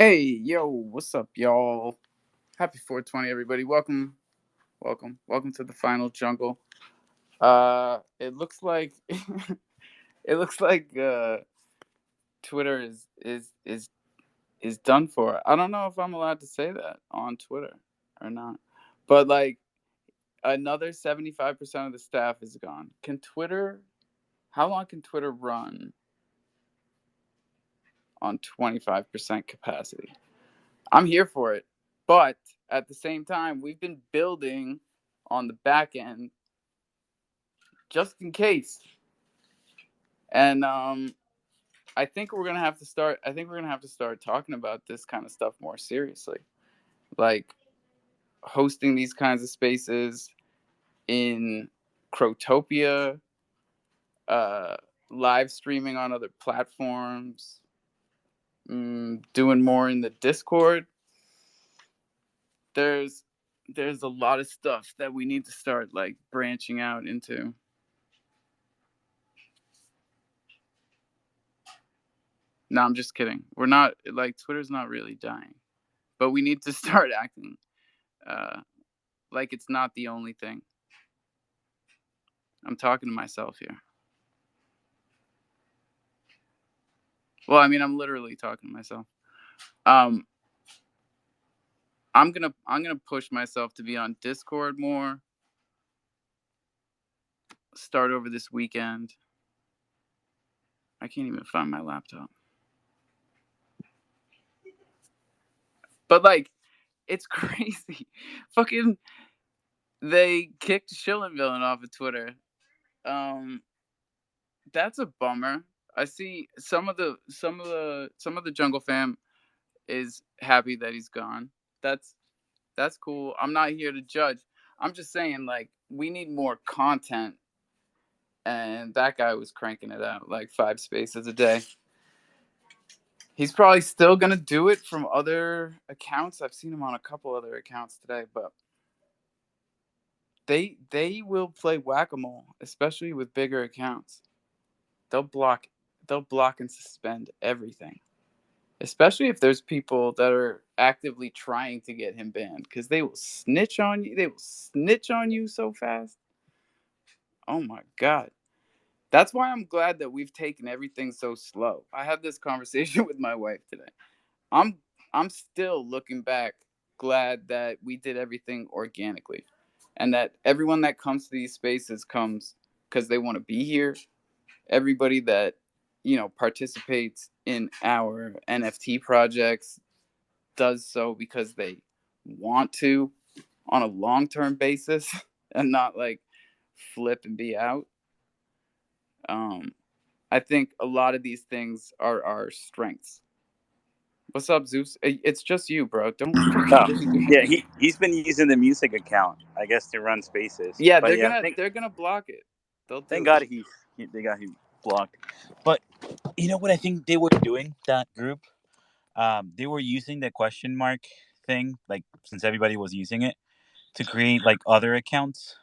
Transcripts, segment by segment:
Hey, yo, what's up, y'all? Happy 420, everybody. Welcome to the final jungle. It looks like it looks like Twitter is done for. I don't know if I'm allowed to say that on Twitter or not, but like another 75% of the staff is gone. Can Twitter? How long can Twitter run on 25% capacity? I'm here for it. But at the same time, we've been building on the back end just in case. And I think we're gonna have to start. I think we're gonna have to start talking about this kind of stuff more seriously, like hosting these kinds of spaces in Crotopia, uh, live streaming on other platforms, doing more in the Discord. There's there's a lot of stuff that we need to start like branching out into. No, I'm just kidding. We're not like Twitter's not really dying, but we need to start acting uh, like it's not the only thing. I'm talking to myself here. Well, I mean, I'm literally talking to myself. Um, I'm gonna push myself to be on Discord more. Start over this weekend. I can't even find my laptop. But like, it's crazy. Fucking, they kicked Shillin Villain off of Twitter. Um, that's a bummer. I see some of the Jungle Fam is happy that he's gone. That's that's cool. I'm not here to judge. I'm just saying like we need more content, and that guy was cranking it out like 5 spaces a day. He's probably still gonna do it from other accounts. I've seen him on a couple other accounts today, but they will play whack-a-mole, especially with bigger accounts. They'll block they'll block and suspend everything. Especially if there's people that are actively trying to get him banned, because they will snitch on you. They will snitch on you so fast. Oh my god. That's why I'm glad that we've taken everything so slow. I had this conversation with my wife today. I'm I'm still looking back glad that we did everything organically, and that everyone that comes to these spaces comes because they want to be here. Everybody that participates in our NFT projects does so because they want to on a long-term basis and not like flip and be out. um I think a lot of these things are our strengths. What's up, Zeus? It's just you, bro. Don't fucking Oh, do anything. yeah, he's been using the music account, I guess, to run spaces. Yeah, But they're yeah, gonna they're gonna block it. They'll thank do it. God they got him blocked. But you know what I think they were doing? That group, they were using the question mark thing, like since everybody was using it, to create like other accounts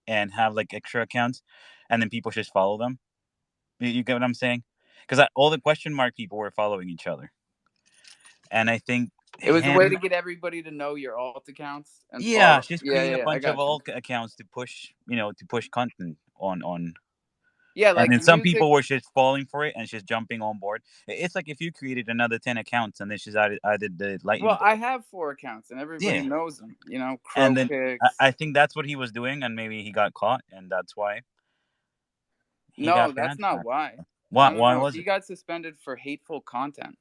and have like extra accounts, and then people just follow them. You get what I'm saying? Because all the question mark people were following each other, and I think It was a way him. to get everybody to know your alt accounts and Yeah, follow. just Yeah, create yeah, a yeah, I bunch of got you. alt accounts to push, to push content on. Yeah, And like then the some music. people were just falling for it and just jumping on board. It's like if you created another 10 accounts and then just added the lightning Well, I bolt. have 4 accounts and everybody Yeah, knows them. Crow and then kicks. I think that's what he was doing, and maybe he got caught, and that's why he No, got that's banned. not why. Why? No, no, Why no. was He it? got suspended for hateful content.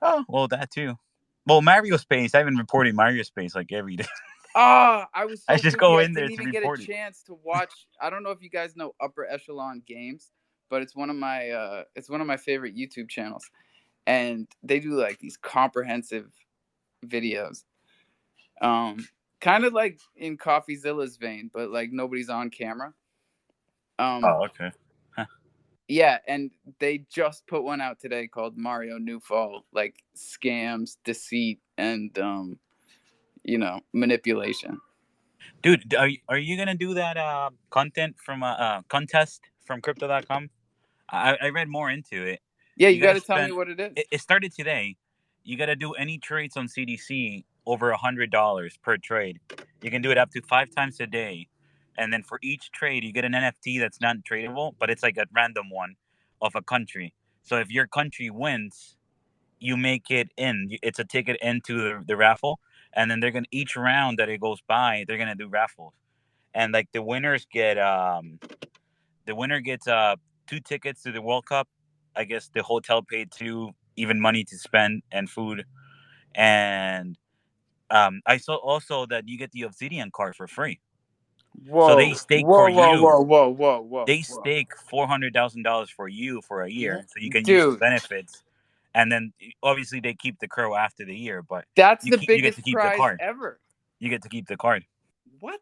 Oh, well, that too. Well, Mario Space. I've been reporting Mario Space like every day. Ah, I was I so just busy. go I in there didn't to even get a report it. chance to watch. I don't know if you guys know Upper Echelon Games, but it's one of my favorite YouTube channels, and they do like these comprehensive videos. Um, Kind of like in CoffeeZilla's vein, but like nobody's on camera. Um, Oh, okay. Huh. yeah, and they just put one out today called Mario New Fall, like scams, deceit, and manipulation. Dude, are you gonna do that content from contest from crypto.com? I read more into it. Yeah, You you got gotta to tell me spend. what it is. It started today. you got to do any trades on CDC over $100 per trade. You can do it up to 5 times a day, and then for each trade, you get an NFT that's not tradable, but it's like a random one of a country. So if your country wins, you make it in. It's a ticket into the raffle, and then they're gonna each round that it goes by, they're gonna do raffles, and like the winner gets 2 tickets to the World Cup. I guess the hotel paid too, even money to spend and food, and I saw also that you get the Obsidian card for free. So they Whoa, stake for whoa, whoa, you. whoa, whoa, whoa, whoa, They whoa. stake $400,000 for you for a year, so you can use the Dude, benefits. And then obviously they keep the crow after the year, but that's the you get to biggest keep the prize card. ever. You get to keep the card. What?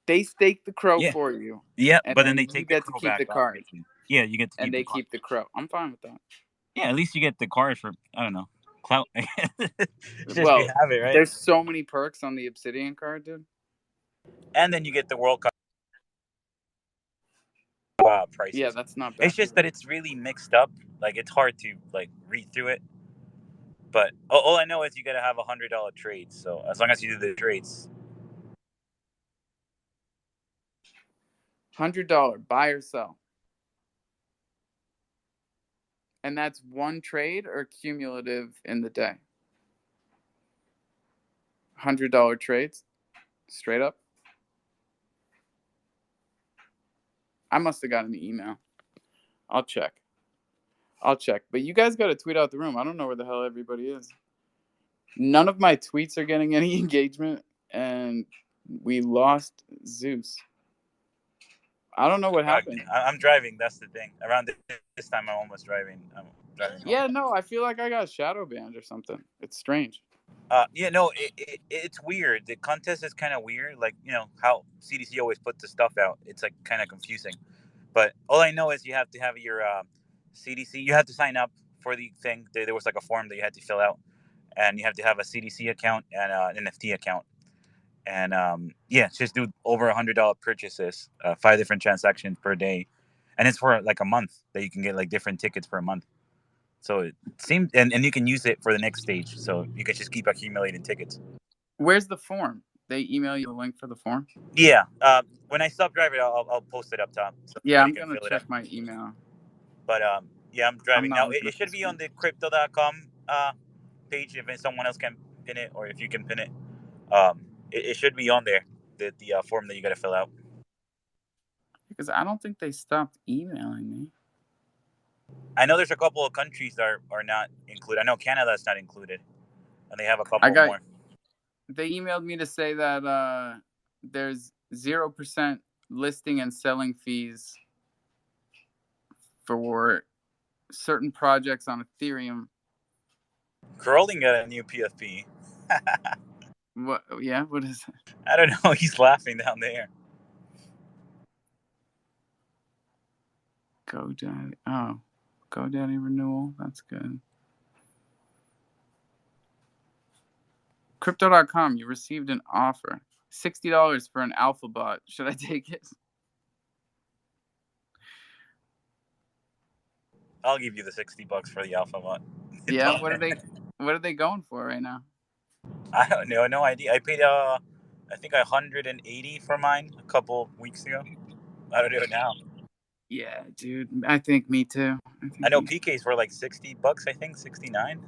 They stake the crow Yeah, for you, yeah. and But then they then you take the get to crow keep back, the card, obviously. Yeah, you get to and keep the they card. keep the crow. I'm fine with that. Yeah, at least you get the card for, I don't know, clout. It's just you Well, have it, right? there's so many perks on the Obsidian card, dude. And then you get the World Cup Yeah, prices. that's not It's bad. just that it's really mixed up. Like it's hard to like read through it. But all I know is you got to have $100 trades. So as long as you do the trades, $100 buy or sell, and that's one trade or cumulative in the day. $100 trades, straight up. I must have got an email. I'll check. But you guys got to tweet out the room. I don't know where the hell everybody is. None of my tweets are getting any engagement, and we lost Zeus. I don't know what happened. I'm driving. That's the thing. Around this time, I'm almost driving. I'm driving home. Yeah, no, I feel like I got shadow banned or something. It's strange. Yeah, no, it's weird. The contest is kind of weird. Like, how CDC always puts the stuff out. It's like kind of confusing. But all I know is you have to have your CDC. You have to sign up for the thing. There was like a form that you had to fill out, and you have to have a CDC account and an NFT account. And yeah, just do over $100 purchases, 5 different transactions per day, and it's for like a month that you can get like different tickets per month. So it seems, and you can use it for the next stage. So you can just keep accumulating tickets. Where's the form? They email you the link for the form? Yeah. When I stop driving, I'll post it up top so Yeah, everybody I'm can going to fill it out. check my email. But yeah, I'm I'm driving not now. looking It at the should be on screen. the crypto.com page if someone else can pin it, or if you can pin it. It should be on there, the form that you got to fill out. Because I don't think they stopped emailing me. I know there's a couple of countries that are not included. I know Canada's not included, and they have a I couple got more. they emailed me to say that there's 0% listing and selling fees for certain projects on Ethereum. Curling got a new PFP. What? Yeah, what is it? I don't know. He's laughing down there. GoDaddy. Oh, GoDaddy renewal. That's good. Crypto.com. You received an offer. $60 for an alpha bot. Should I take it? I'll give you the $60 for the alpha bot. Yeah. What are they going for right now? I don't know. No idea. I paid I think 180 for mine a couple weeks ago. I don't know now. Yeah, dude. I think me too. I know PKs were like $60. I think 69,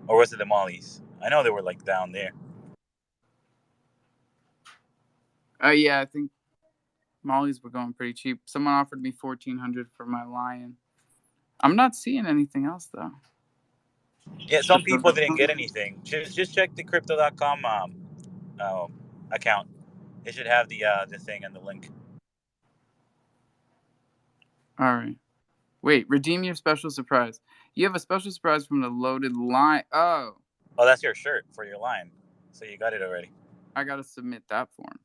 or was it the Mollies? I know they were like down there. Yeah, I think Molly's were going pretty cheap. Someone offered me 1,400 for my lion. I'm not seeing anything else though. Yeah, some people didn't get anything. Just check the crypto.com account. It should have the thing and the link. All right. Wait, redeem your special surprise. You have a special surprise from the loaded line. Oh, Oh, that's your shirt for your line. So you got it already. I gotta submit that form.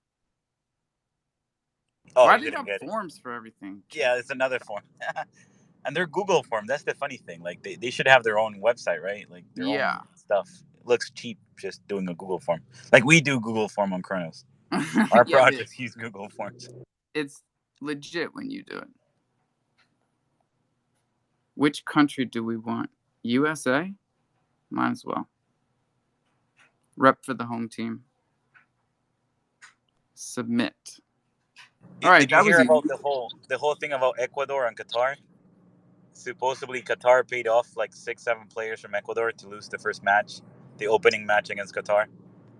Oh, Why you they didn't got get it. forms for everything? Yeah, it's another form. And they're Google form. That's the funny thing. Like they should have their own website, right? Like their Yeah. own stuff. It looks cheap just doing a Google form. Like we do Google form on Chronos. Our Yeah, but projects use Google forms. it's legit when you do it. Which country do we want? USA? Might as well. Rep for the home team. Submit. All right, Did you that was hear easy. about the whole thing about Ecuador and Qatar? Supposedly, Qatar paid off like 6, 7 players from Ecuador to lose the first match, the opening match against Qatar.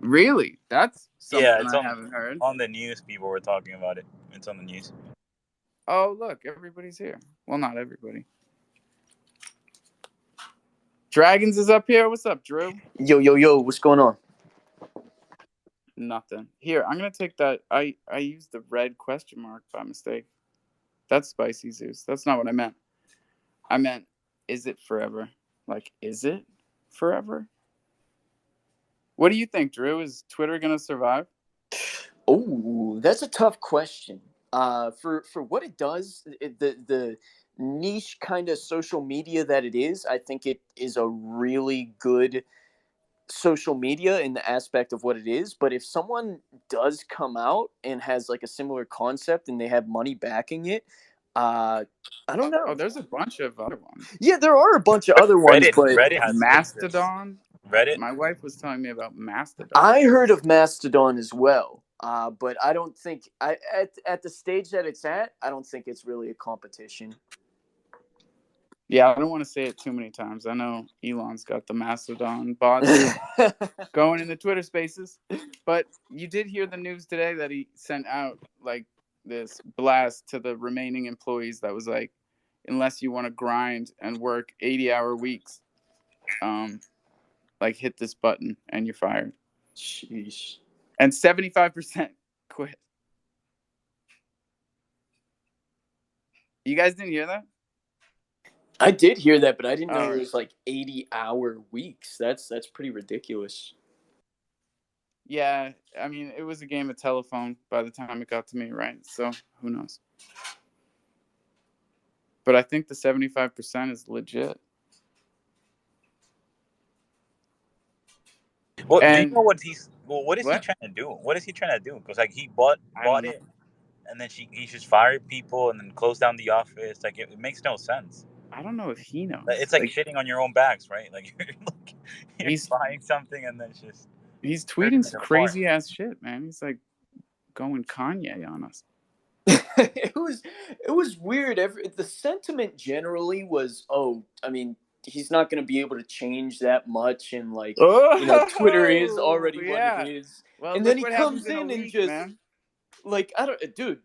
Really? That's Yeah, something it's I on haven't heard. on the news. People were talking about it. It's on the news. Oh, look, everybody's here. Well, not everybody. Dragons is up here. What's up, Drew? Yo, what's going on? Nothing. Here, I'm gonna take that. I used the red question mark by mistake. That's spicy Zeus. That's not what I meant. I meant, is it forever? Like, is it forever? What do you think, Drew? Is Twitter gonna survive? Oh, that's a tough question. For what it does, the niche kind of social media that it is, I think it is a really good social media in the aspect of what it is. But if someone does come out and has like a similar concept and they have money backing it, I don't Oh, know. there's a bunch of other ones. Yeah, there are a bunch of But other ones, Reddit but Reddit has exists. Mastodon. Reddit. My wife was telling me about Mastodon. I heard of Mastodon as well, but I don't think at the stage that it's at, I don't think it's really a competition. Yeah, I don't want to say it too many times. I know Elon's got the Mastodon bots going in the Twitter spaces. But you did hear the news today that he sent out like this blast to the remaining employees that was like, unless you want to grind and work 80-hour weeks, like hit this button and you're fired. Sheesh. And 75% quit. You guys didn't hear that? I did hear that, but I didn't know All it right. was like 80-hour weeks. That's pretty ridiculous. Yeah, I mean, it was a game of telephone by the time it got to me, right? So who knows? But I think the 75% is legit. Well, do you And know what he's? Well, what is he what? trying to do? What is he trying to do? Because like he bought I bought don't know. it, and then he just fired people and then closed down the office. Like it makes no sense. I don't know if he knows. It's like Like shitting on your own backs, right? Like you're he's buying something and then just he's ripping tweeting it some apart. crazy ass shit, man. He's like going Kanye on us. It was weird. The sentiment generally was, oh, I mean, he's not going to be able to change that much, and like, Twitter is Oh already what it yeah. is. Well, And then look he what happens comes in a in and week, just man. like, I don't, dude,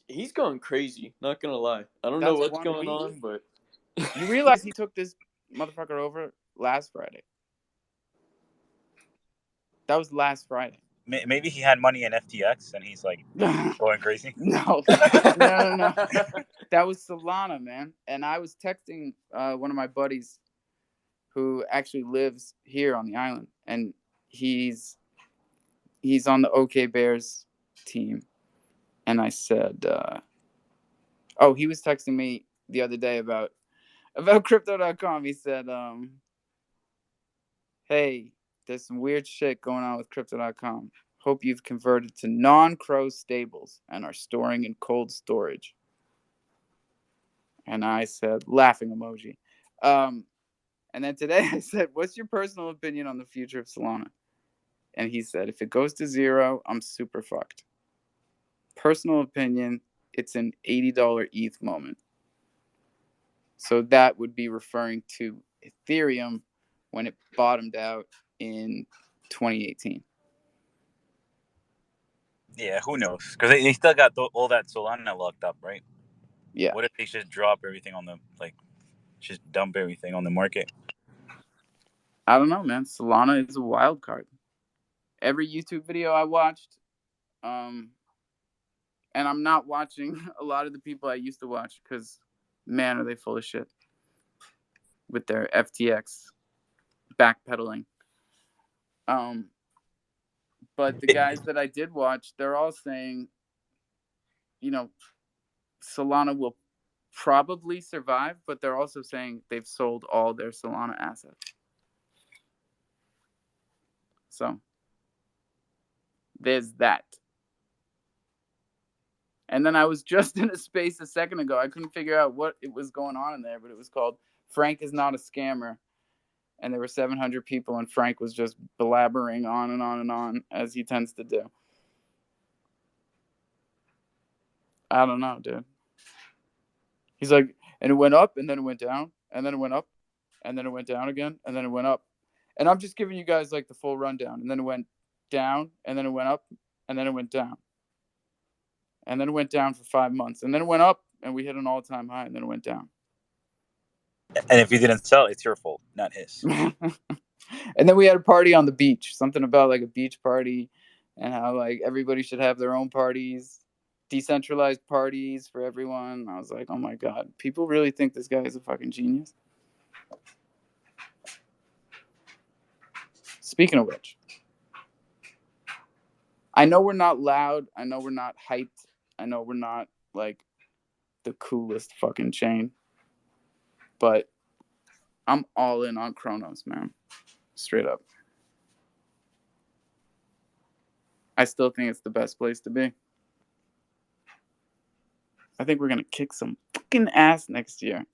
he's going crazy. Not gonna lie, I don't know That's what's 1 going week. on, but You realize he took this motherfucker over last Friday. That was last Friday. Maybe he had money in FTX and he's like no, going crazy. no. That was Solana, man. And I was texting one of my buddies who actually lives here on the island, and he's on the OK Bears team. And I said, oh, he was texting me the other day about crypto.com. He said, hey, there's some weird shit going on with crypto.com. Hope you've converted to non-crow stables and are storing in cold storage. And I said, laughing emoji. And then today I said, what's your personal opinion on the future of Solana? And he said, if it goes to zero, I'm super fucked. Personal opinion, it's an $80 ETH moment. So that would be referring to Ethereum when it bottomed out in 2018. Yeah, who knows? Because they still got all that Solana locked up, right? Yeah. What if they just drop everything on the just dump everything on the market? I don't know, man. Solana is a wild card. Every YouTube video I watched, and I'm not watching a lot of the people I used to watch because, man, are they full of shit with their FTX backpedaling. But the guys that I did watch, they're all saying, Solana will probably survive, but they're also saying they've sold all their Solana assets. So there's that. And then I was just in a space a second ago. I couldn't figure out what it was going on in there, but it was called Frank is Not a Scammer. and there were 700 people, and Frank was just blabbering on and on and on, as he tends to do. I don't know, dude. He's like, and it went up, and then it went down, and then it went up, and then it went down again, and then it went up. And I'm just giving you guys like the full rundown. And then it went down, and then it went up, and then it went down. And then it went down for 5 months. And then it went up, and we hit an all-time high, and then it went down. And if you didn't sell, it's your fault, not his. And then we had a party on the beach. Something about like a beach party and how like everybody should have their own parties. Decentralized parties for everyone. I was like, oh my God. People really think this guy is a fucking genius? Speaking of which, I know we're not loud. I know we're not hyped. I know we're not like the coolest fucking chain. But I'm all in on Chronos, man. Straight up. I still think it's the best place to be. I think we're going to kick some fucking ass next year.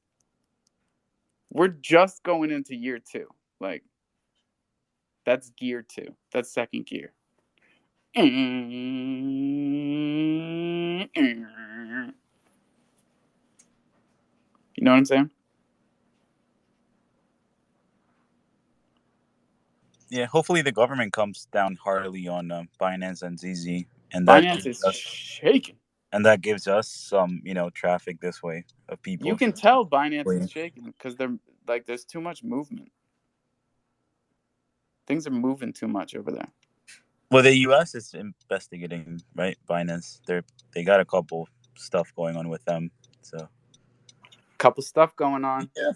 We're just going into year 2. Like, that's gear 2. That's second gear. You know what I'm saying? Yeah, hopefully the government comes down hardly on Binance and ZZ, and Binance is shaking. that gives us some, traffic this way of You people. can tell Binance is shaking because they're like there's too much movement. Things are moving too much over there. Well, the U.S. is investigating, right? Binance, they got a couple stuff going on with them, so Couple stuff going on. yeah.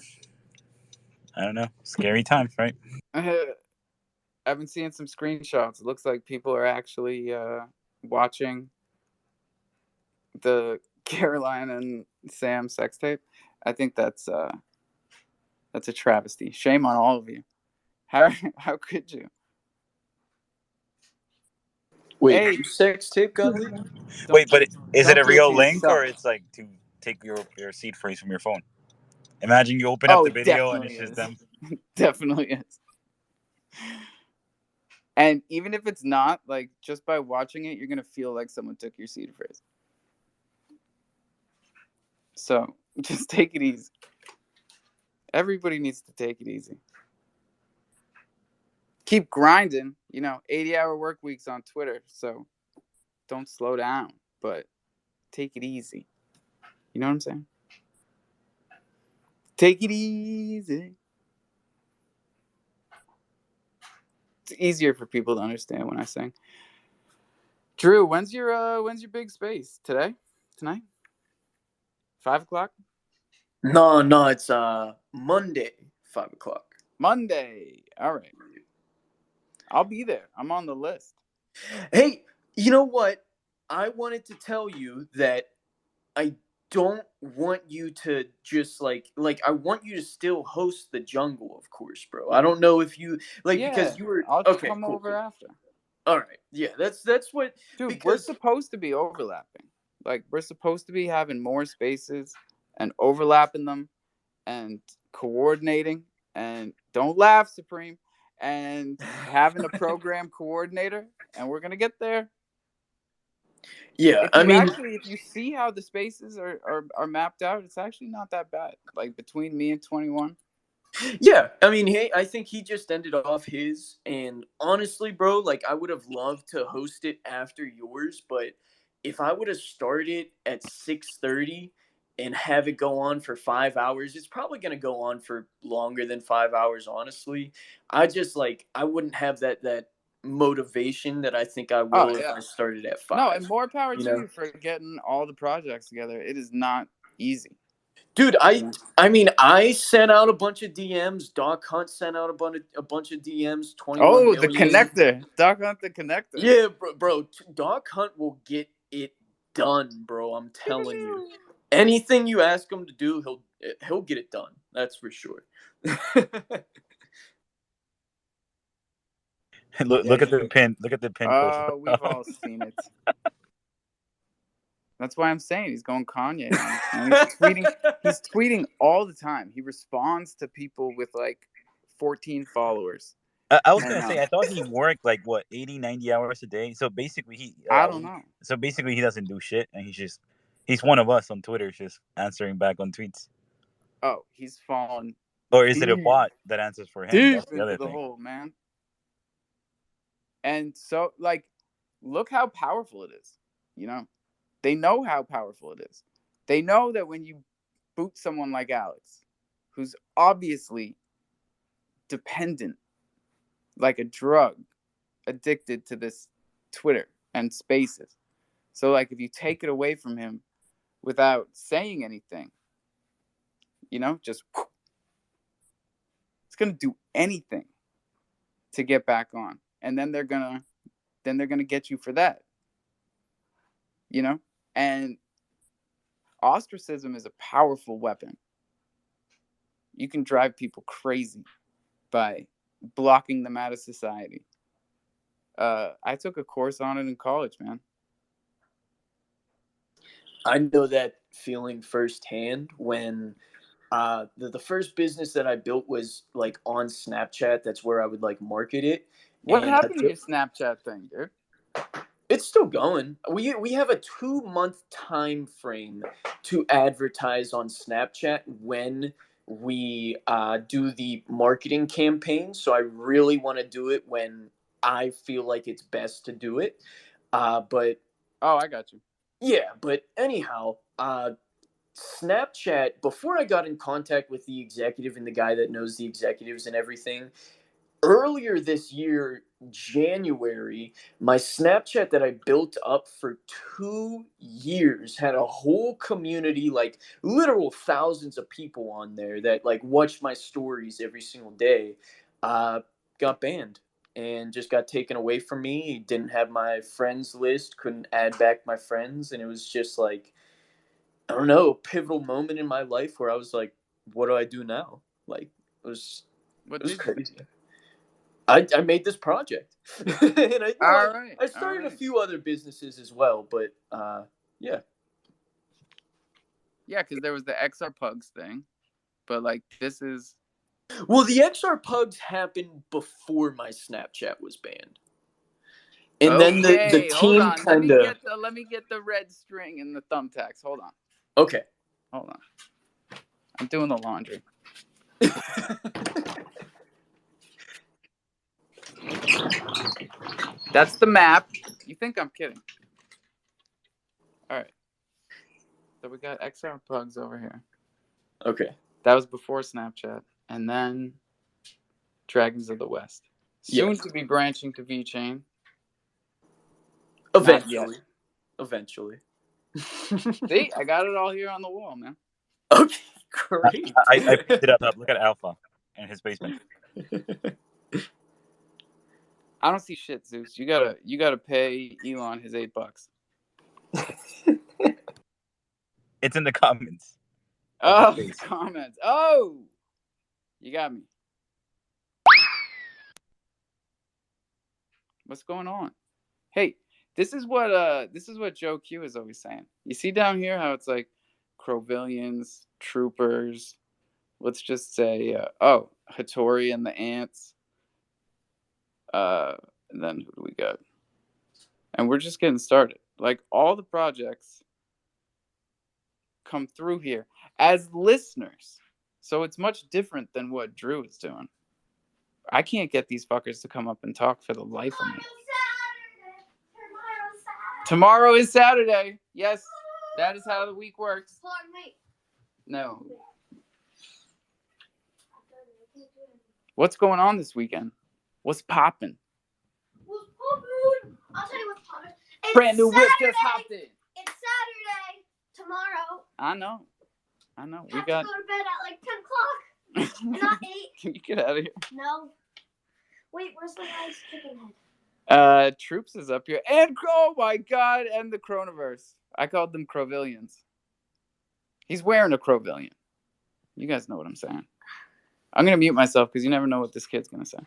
I don't know. Scary times, right? I've been seeing some screenshots. It looks like people are actually watching the Caroline and Sam sex tape. I think that's a travesty. Shame on all of you. How could you? Wait, Hey, whose sex tape got leaked? Wait, but is it don't a do it real to link or yourself. it's like to take your seed phrase from your phone? Imagine you open up Oh, the it video and definitely it's just is. them. Definitely is. And even if it's not, like, just by watching it, you're gonna feel like someone took your seed phrase. So just take it easy. Everybody needs to take it easy. Keep grinding, 80-hour work weeks on Twitter, so don't slow down, but take it easy. You know what I'm saying? Take it easy. It's easier for people to understand when I sing. Drew, when's your big space? Today? Tonight? 5:00? No, it's Monday, 5 o'clock. Monday. All right. I'll be there. I'm on the list. Hey, you know what? I wanted to tell you that I don't want you to just like I want you to still host the jungle, of course, bro. I don't know if you like Yeah, because you were I'll okay, come cool, over cool. after. All right. Yeah, that's what Dude, we're because supposed to be overlapping. Like, we're supposed to be having more spaces and overlapping them and coordinating. And don't laugh, Supreme. And having a program coordinator. And we're going to get there. yeah, I mean, If you see how the spaces are mapped out, it's actually not that bad. Like, between me and 21. yeah, I mean, hey, I think he just ended off his, and honestly, bro, like I would have loved to host it after yours, but if I would have started at 6:30 and have it go on for 5 hours, it's probably gonna go on for longer than 5 hours. Honestly, I just like I wouldn't have that motivation that I think I Oh, will if yeah. I started at No, five. and more power You to know, you for getting all the projects together. It is not easy. dude, You know? I mean, I sent out a bunch of DMs. Doc Hunt sent out a bunch of DMs. 21 Oh, the million. connector. Doc Hunt the connector. Yeah, bro, Doc Hunt will get it done, bro. I'm telling you. Anything you ask him to do, he'll get it done. That's for sure. Look at the pin. Look at the pin post. We've all seen it. That's why I'm saying he's going Kanye on us, man. He's tweeting all the time. He responds to people with like 14 followers. I was gonna And say I thought he worked like what 80, 90 hours a day. So basically he I don't know. so basically he doesn't do shit, and he's one of us on Twitter, just answering back on tweets. Oh, he's fallen Or is it a deep, bot that answers for him? deep That's the into other the thing. hole, man. And so, like, look how powerful it is. You know, they know how powerful it is. They know that when you boot someone like Alex, who's obviously dependent, like a drug, addicted to this Twitter and spaces. So, like, if you take it away from him without saying anything, you know, just it's gonna do anything to get back on, and then they're gonna get you for that, you know. And ostracism is a powerful weapon. You can drive people crazy by blocking them out of society. I took a course on it in college, man. I know that feeling firsthand when the first business that I built was like on Snapchat. That's where I would like market it. What And happened to your Snapchat thing, dude? it's still going. We have a 2 month time frame to advertise on Snapchat when we do the marketing campaign. So I really want to do it when I feel like it's best to do it. But Oh, I got you. yeah, but anyhow, Snapchat, before I got in contact with the executive and the guy that knows the executives and everything, earlier this year, January, my Snapchat that I built up for 2 years had a whole community, like literal thousands of people on there that like watched my stories every single day, got banned and just got taken away from me. Didn't have my friends list, couldn't add back my friends, and it was just like, I don't know, a pivotal moment in my life where I was like, what do I do now? Like it What was did you? crazy. I made this project, and All right, I all started a right. few other businesses as well, but yeah. Yeah, because there was the XR Pugs thing, but like this is Well, the XR Pugs happened before my Snapchat was banned, and then the okay. Hold team on. Let kind me of get the red string and the thumbtacks. Hold on. okay. Hold on. I'm doing the laundry. That's the map. You think I'm kidding? All right. So we got XR Pugs over here. Okay. That was before Snapchat, and then Dragons of the West. Soon Yes. to be branching to VChain. Not yet. Eventually. Eventually. See, I got it all here on the wall, man. Okay. Great. I picked it up. Look at Alpha in his basement. I don't see shit, Zeus. You gotta pay Elon his $8. It's in the comments. Oh, the comments. Oh, you got me. What's going on? Hey, this is what Joe Q is always saying. You see down here how it's like Crovillians, Troopers. Let's just say, Hattori and the Ants. And then who do we got? And we're just getting started. Like all the projects come through here as listeners. So it's much different than what Drew is doing. I can't get these fuckers to come up and talk for the life of me. Tomorrow is Saturday. Yes, that is how the week works. No. What's going on this weekend? What's popping? I'll tell you what's popping. Brand new whip just hopped in. It's Saturday tomorrow. I know. We got to go to bed at like 10 o'clock. Not 8. Can you get out of here? No. Wait, where's the nice chicken head? Troops is up here. And oh my god, and the Chronoverse. I called them Crovillians. He's wearing a Crovillian. You guys know what I'm saying. I'm gonna mute myself because you never know what this kid's gonna say.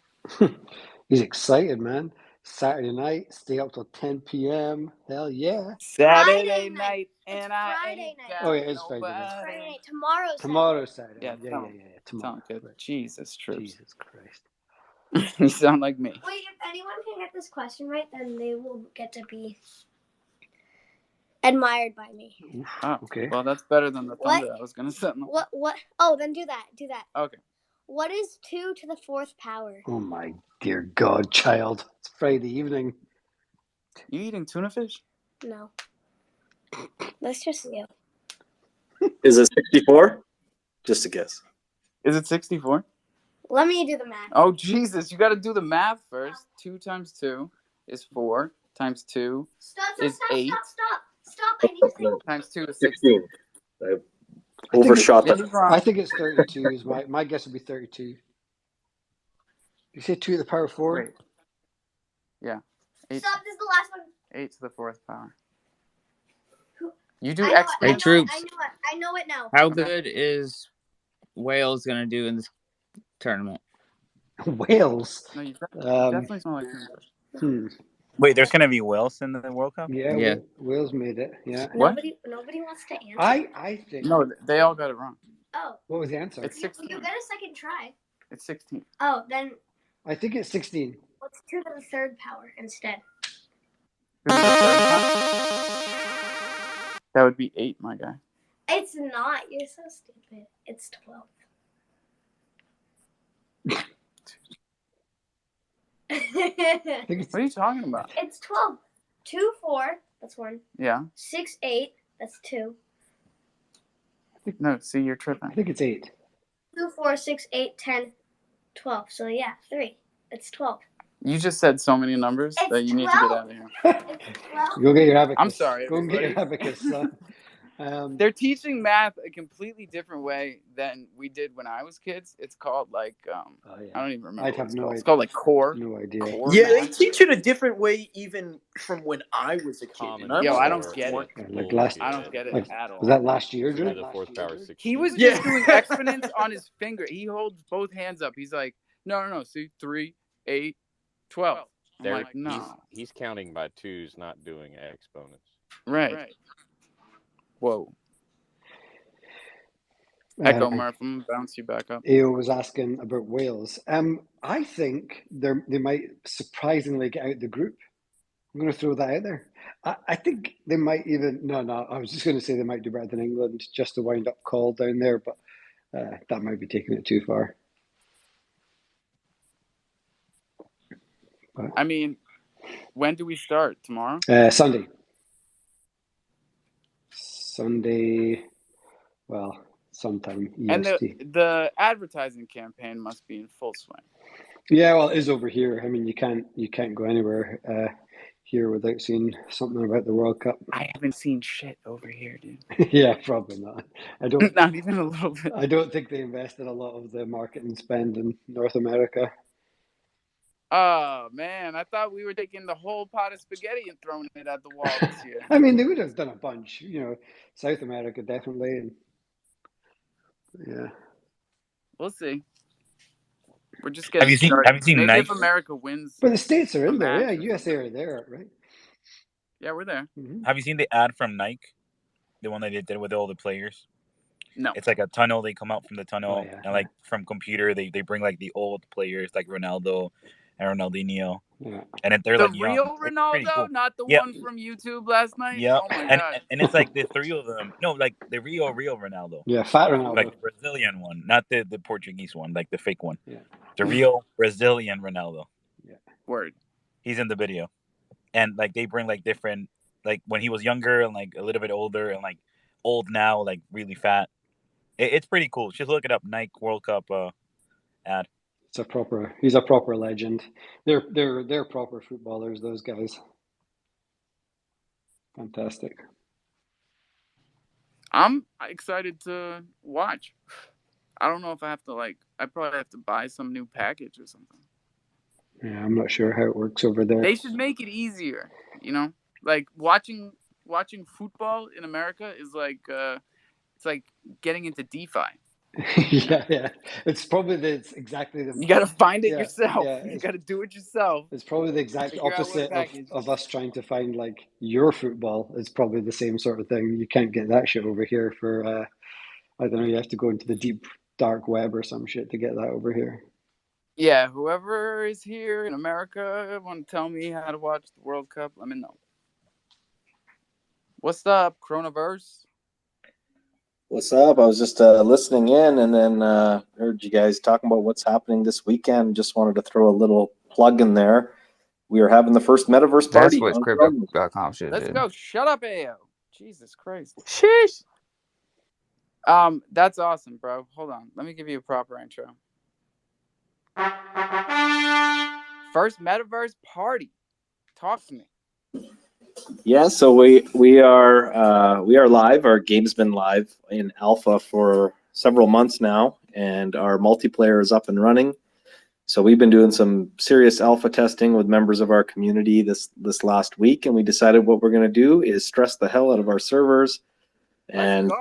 He's excited, man. Saturday night, stay up till 10 p.m. Hell yeah. Saturday night, and It's I Friday ain't night. got Oh, yeah, it's Friday nobody. night. Friday night. Tomorrow's Tomorrow's Saturday. Saturday. Yeah. Tomorrow. Sound good. Right. Jesus, Troops. Jesus Christ. You sound like me. Wait, if anyone can get this question right, then they will get to be admired by me. Oh, okay. Well, that's better than the thunder What? I was going to send them. What? Oh, then do that. Okay. What is 2 to the 4th power? Oh, my dear God, child. It's Friday evening. You eating tuna fish? No. Let's just see. Is it 64? Just a guess. Is it 64? Let me do the math. Oh, Jesus. You got to do the math first. 2 times 2 is 4. Times 2 is 8. Stop. I need to think. Times 2 is 16. 16. I overshot that. I think it's 32. Is my guess would be 32. You say 2 to the power 4? Wait. Yeah. Stop. This is the last one. 8 to the 4th power. You do I exponents. know Hey, Troops. I know it now. How good is Wales going to do in this tournament? Wales. No, you definitely smell like tuna fish. Wait, there's going to be Wales in the World Cup? Yeah, Yeah. Wales made it. Yeah. What? Nobody wants to answer. I think. No, they all got it wrong. Oh. What was the answer? It's 16. You get a second try. It's 16. Oh, then I think it's 16. let's 2 to the 3rd power instead. That would be 8, my guy. It's not. You're so stupid. It's 12. What are you talking about? It's 12. 2, 4. That's 1. Yeah. 6, 8. That's 2. No, see, you're tripping. I think it's 8. 2, 4, 6, 8, 10, 12. So yeah, 3. It's 12. You just said so many numbers that you need to get out of here. It's 12. Go get your abacus. I'm sorry, Go and get your everybody. abacus. They're teaching math a completely different way than we did when I was kids. It's called like I don't even remember. I'd have no idea. It's called like core. No idea. Core Yeah, they math. teach it a different way even from when I was a kid. Common And Yo, I'm I like, don't get it. Like last, I don't get it like, at all. was that last year, 2 Drew? to the 4th power 16. He was Yeah. just doing exponents on his finger. He holds both hands up. He's like, no. See, 3, 8, 12. I'm like, no. He's counting by twos, not doing exponents. Right. Whoa. Echo Murph, I'm gonna bounce you back up. AO was asking about Wales. I think they might surprisingly get out the group. I'm going to throw that out there. I think they might even. No. I was just going to say they might do better than England, just to wind up call down there, but that might be taking it too far. But, I mean, when do we start? Tomorrow? Sunday. Sunday. Well, sometime EST. And the advertising campaign must be in full swing. Yeah, well, it is over here. I mean, you can't go anywhere here without seeing something about the World Cup. I haven't seen shit over here, dude. Yeah, probably not. I don't. Not even a little bit. I don't think they invested a lot of the marketing spend in North America. Oh man, I thought we were taking the whole pot of spaghetti and throwing it at the wall this year. I mean, they would have done a bunch. South America definitely, and yeah. We'll see. We're just getting started. Have you seen Maybe Nike? if America wins. But the States are in a there. Yeah, match or USA something. are there, right? Yeah, we're there. Mm-hmm. Have you seen the ad from Nike? The one that they did with all the players? No. It's like a tunnel. They come out from the tunnel, yeah, and like from computer, they bring like the old players like Ronaldo and Ronaldinho. Yeah. And they're the like young. real It's Ronaldo, pretty cool. not the Yep. one from YouTube last night. Yep. Oh my god. And it's like the three of them. No, like the real Ronaldo. Yeah, fat Ronaldo. Like the Brazilian one, not the Portuguese one, like the fake one. Yeah. The real Brazilian Ronaldo. Yeah. Word. He's in the video. And like they bring like different, like when he was younger and like a little bit older and like old now, like really fat. It's pretty cool. Just look it up. Nike World Cup ad. He's a proper legend. They're proper footballers, those guys. Fantastic. I'm excited to watch. I don't know if I probably have to buy some new package or something. Yeah, I'm not sure how it works over there. They should make it easier, Like watching football in America is like it's like getting into DeFi. Yeah. It's probably it's exactly the You got to find it yeah, yourself. yeah. You got to do it yourself. It's probably the exact Figure out what opposite package. of us trying to find like your football. It's probably the same sort of thing. You can't get that shit over here for I don't know, you have to go into the deep dark web or some shit to get that over here. Yeah, whoever is here in America want to tell me how to watch the World Cup, let me know. What's up, Coronaverse? What's up? I was just listening in, and then heard you guys talking about what's happening this weekend. Just wanted to throw a little plug in there. We are having the first Metaverse That's party what on Chrome. crypto.com should Let's do. go. Shut up, AO. Jesus Christ. Sheesh. That's awesome, bro. Hold on. Let me give you a proper intro. First Metaverse party. Talk to me. Yeah, so we are live. Our game's been live in alpha for several months now, and our multiplayer is up and running. So we've been doing some serious alpha testing with members of our community this last week, and we decided what we're going to do is stress the hell out of our servers and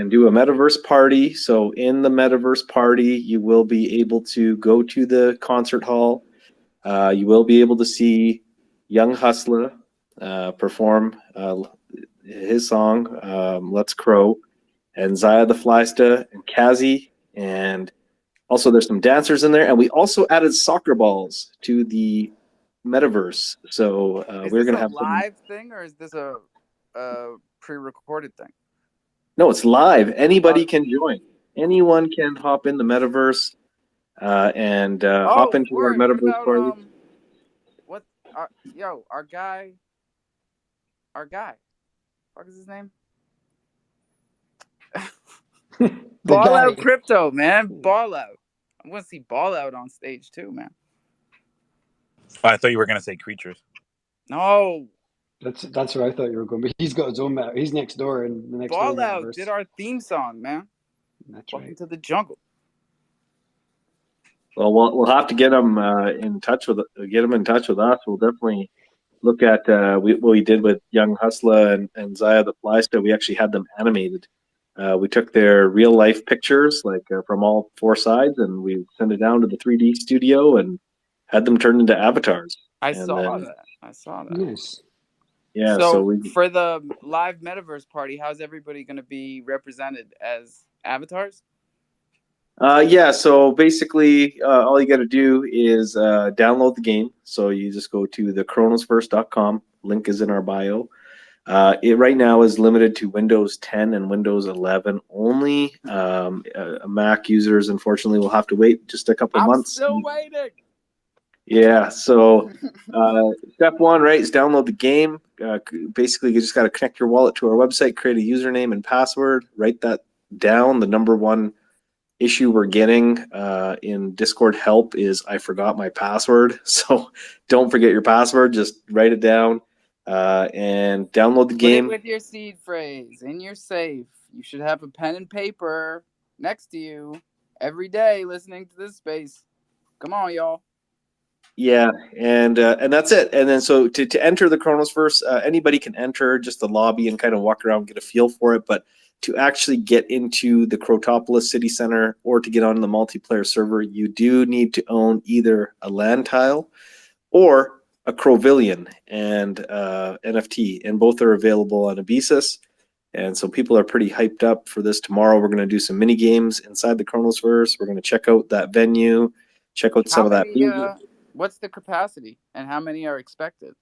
do a metaverse party. So in the metaverse party, you will be able to go to the concert hall. You will be able to see Young Hustler perform his song "Let's Crow," and Zaya the Flysta and Kazi, and also there's some dancers in there, and we also added soccer balls to the metaverse. So we're gonna have a live thing, or is this a pre-recorded thing? No, it's live. Anybody can join. Anyone can hop in the metaverse and hop into our metaverse what about, party. our guy. What is his name? The Ball guy. Out Crypto, man. Ball Out. I want to see Ball Out on stage too, man. Oh, I thought you were gonna say creatures. No. That's where I thought you were going, but he's got his own meta. He's next door in the next door Ball Out metaverse. did our theme song, man. That's Welcome right. to the jungle. Well, we'll have to get him in touch with us. We'll definitely look at what we did with Young Hustler and Zaya the Flysta. We actually had them animated. We took their real life pictures, like from all four sides, and we sent it down to the 3D studio and had them turned into avatars. I saw that. Yes. Yeah. So for the live metaverse party, how's everybody going to be represented as avatars? Yeah, so basically, all you got to do is download the game. So you just go to thechronosverse.com. Link is in our bio. It right now is limited to Windows 10 and Windows 11 only. Mac users, unfortunately, will have to wait just a couple months. I'm still waiting. Yeah, so step one, right, is download the game. Basically, you just got to connect your wallet to our website, create a username and password, write that down. The number one issue we're getting in Discord help is I forgot my password. So don't forget your password. Just write it down and download the game. Put it with your seed phrase in your safe. You should have a pen and paper next to you every day listening to this space. Come on, y'all. Yeah, and that's it. And then so to enter the Chronosverse, anybody can enter just the lobby and kind of walk around, get a feel for it. But to actually get into the Crotopolis City Center or to get on the multiplayer server, you do need to own either a land tile or a Crovillion and NFT, and both are available on Abesis. And so people are pretty hyped up for this. Tomorrow we're going to do some mini games inside the Chronosverse. We're going to check out that venue, check out some of that music. What's the capacity and how many are expected?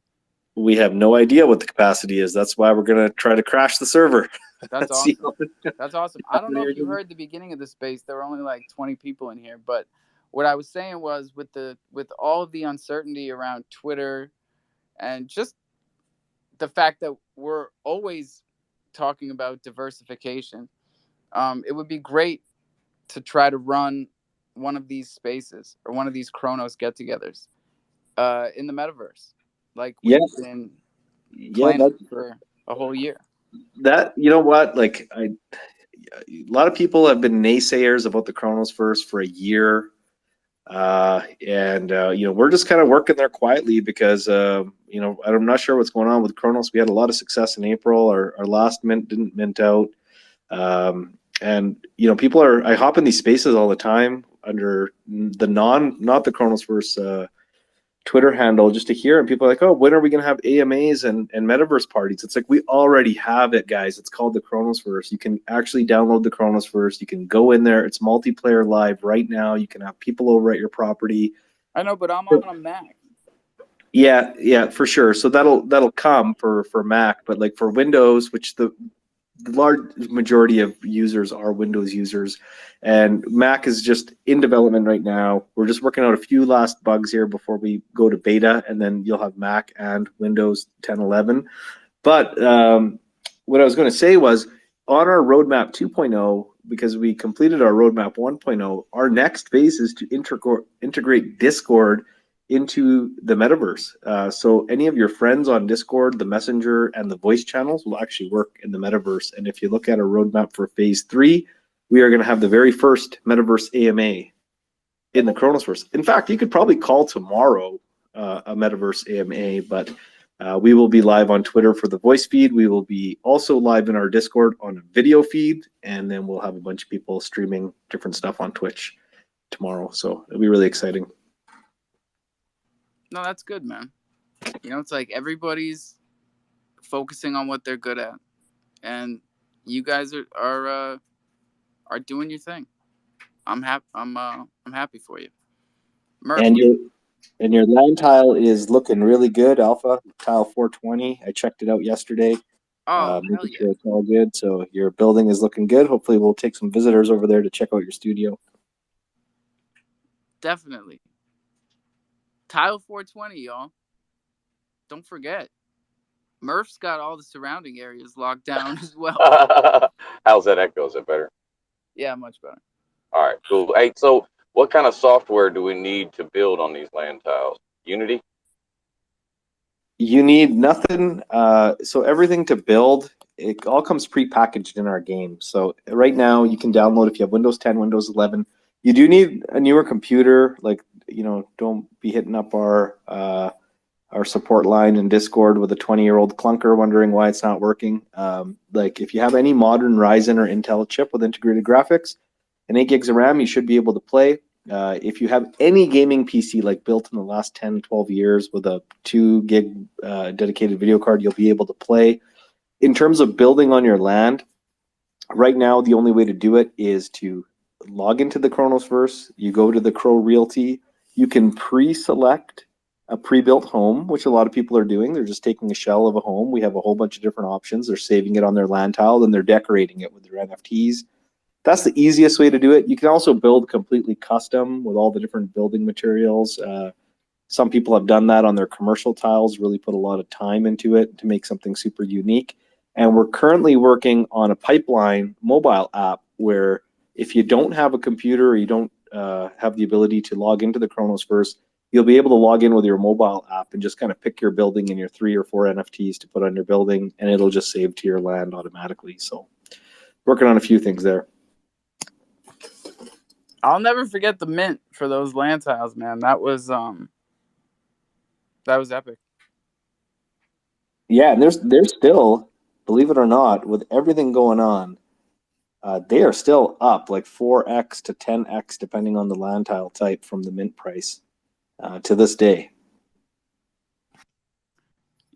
We have no idea what the capacity is. That's why we're going to try to crash the server. That's awesome. That's awesome. I don't know if you heard the beginning of the space. There were only like 20 people in here, but what I was saying was with all of the uncertainty around Twitter and just the fact that we're always talking about diversification, it would be great to try to run one of these spaces or one of these Chronos get-togethers in the metaverse, like we've been planning for a whole year. That, you know what, like a lot of people have been naysayers about the Chronosverse for a year, and we're just kind of working there quietly because I'm not sure what's going on with Chronos. We had a lot of success in April. Our last mint didn't mint out. And people I hop in these spaces all the time under the not the Chronosverse Twitter handle just to hear, and people are like, oh, when are we going to have AMAs and metaverse parties? It's like, we already have it, guys. It's called the Chronosverse. You can actually download the Chronosverse. You can go in there. It's multiplayer live right now. You can have people over at your property. I know, but I'm on a Mac. Yeah, for sure. So that'll come for Mac, but like for Windows, which the large majority of users are Windows users, and Mac is just in development right now. We're just working out a few last bugs here before we go to beta, and then you'll have Mac and Windows 10, 11. But what I was going to say was, on our roadmap 2.0, because we completed our roadmap 1.0, our next phase is to integrate Discord into the metaverse. So any of your friends on Discord, the Messenger, and the voice channels will actually work in the metaverse. And if you look at our roadmap for phase 3, we are going to have the very first metaverse AMA in the Chronosverse. In fact, you could probably call tomorrow a metaverse AMA, but we will be live on Twitter for the voice feed. We will be also live in our Discord on a video feed, and then we'll have a bunch of people streaming different stuff on Twitch tomorrow. So it'll be really exciting. No, that's good, man. It's like everybody's focusing on what they're good at, and you guys are doing your thing. I'm happy. I'm happy for you. Murph, and your land tile is looking really good, Alpha Tile 420. I checked it out yesterday. hell yeah. Sure it's all good. So your building is looking good. Hopefully we'll take some visitors over there to check out your studio. Definitely. Tile 420, y'all. Don't forget. Murph's got all the surrounding areas locked down as well. How's that echo? Is it better? Yeah, much better. All right, cool. Hey, so what kind of software do we need to build on these land tiles? Unity? You need nothing. So everything to build, it all comes pre-packaged in our game. So right now you can download if you have Windows 10, Windows 11. You do need a newer computer. Like, don't be hitting up our support line in Discord with a 20-year-old clunker wondering why it's not working. Like, if you have any modern Ryzen or Intel chip with integrated graphics and 8 gigs of RAM, you should be able to play. If you have any gaming PC like built in the last 10, 12 years with a 2 gig dedicated video card, you'll be able to play. In terms of building on your land, right now the only way to do it is to log into the Chronosverse. You go to the Crow Realty. You can pre-select a pre-built home, which a lot of people are doing. They're just taking a shell of a home. We have a whole bunch of different options. They're saving it on their land tile, then they're decorating it with their NFTs. That's the easiest way to do it. You can also build completely custom with all the different building materials. Some people have done that on their commercial tiles, really put a lot of time into it to make something super unique. And we're currently working on a pipeline mobile app where if you don't have a computer or you don't have the ability to log into the Chronosverse, you'll be able to log in with your mobile app and just kind of pick your building and your 3 or 4 NFTs to put on your building, and it'll just save to your land automatically. So working on a few things there. I'll never forget the mint for those land tiles, man. That was epic. Yeah, and there's still, believe it or not, with everything going on, they are still up like 4x to 10x depending on the land tile type from the mint price to this day.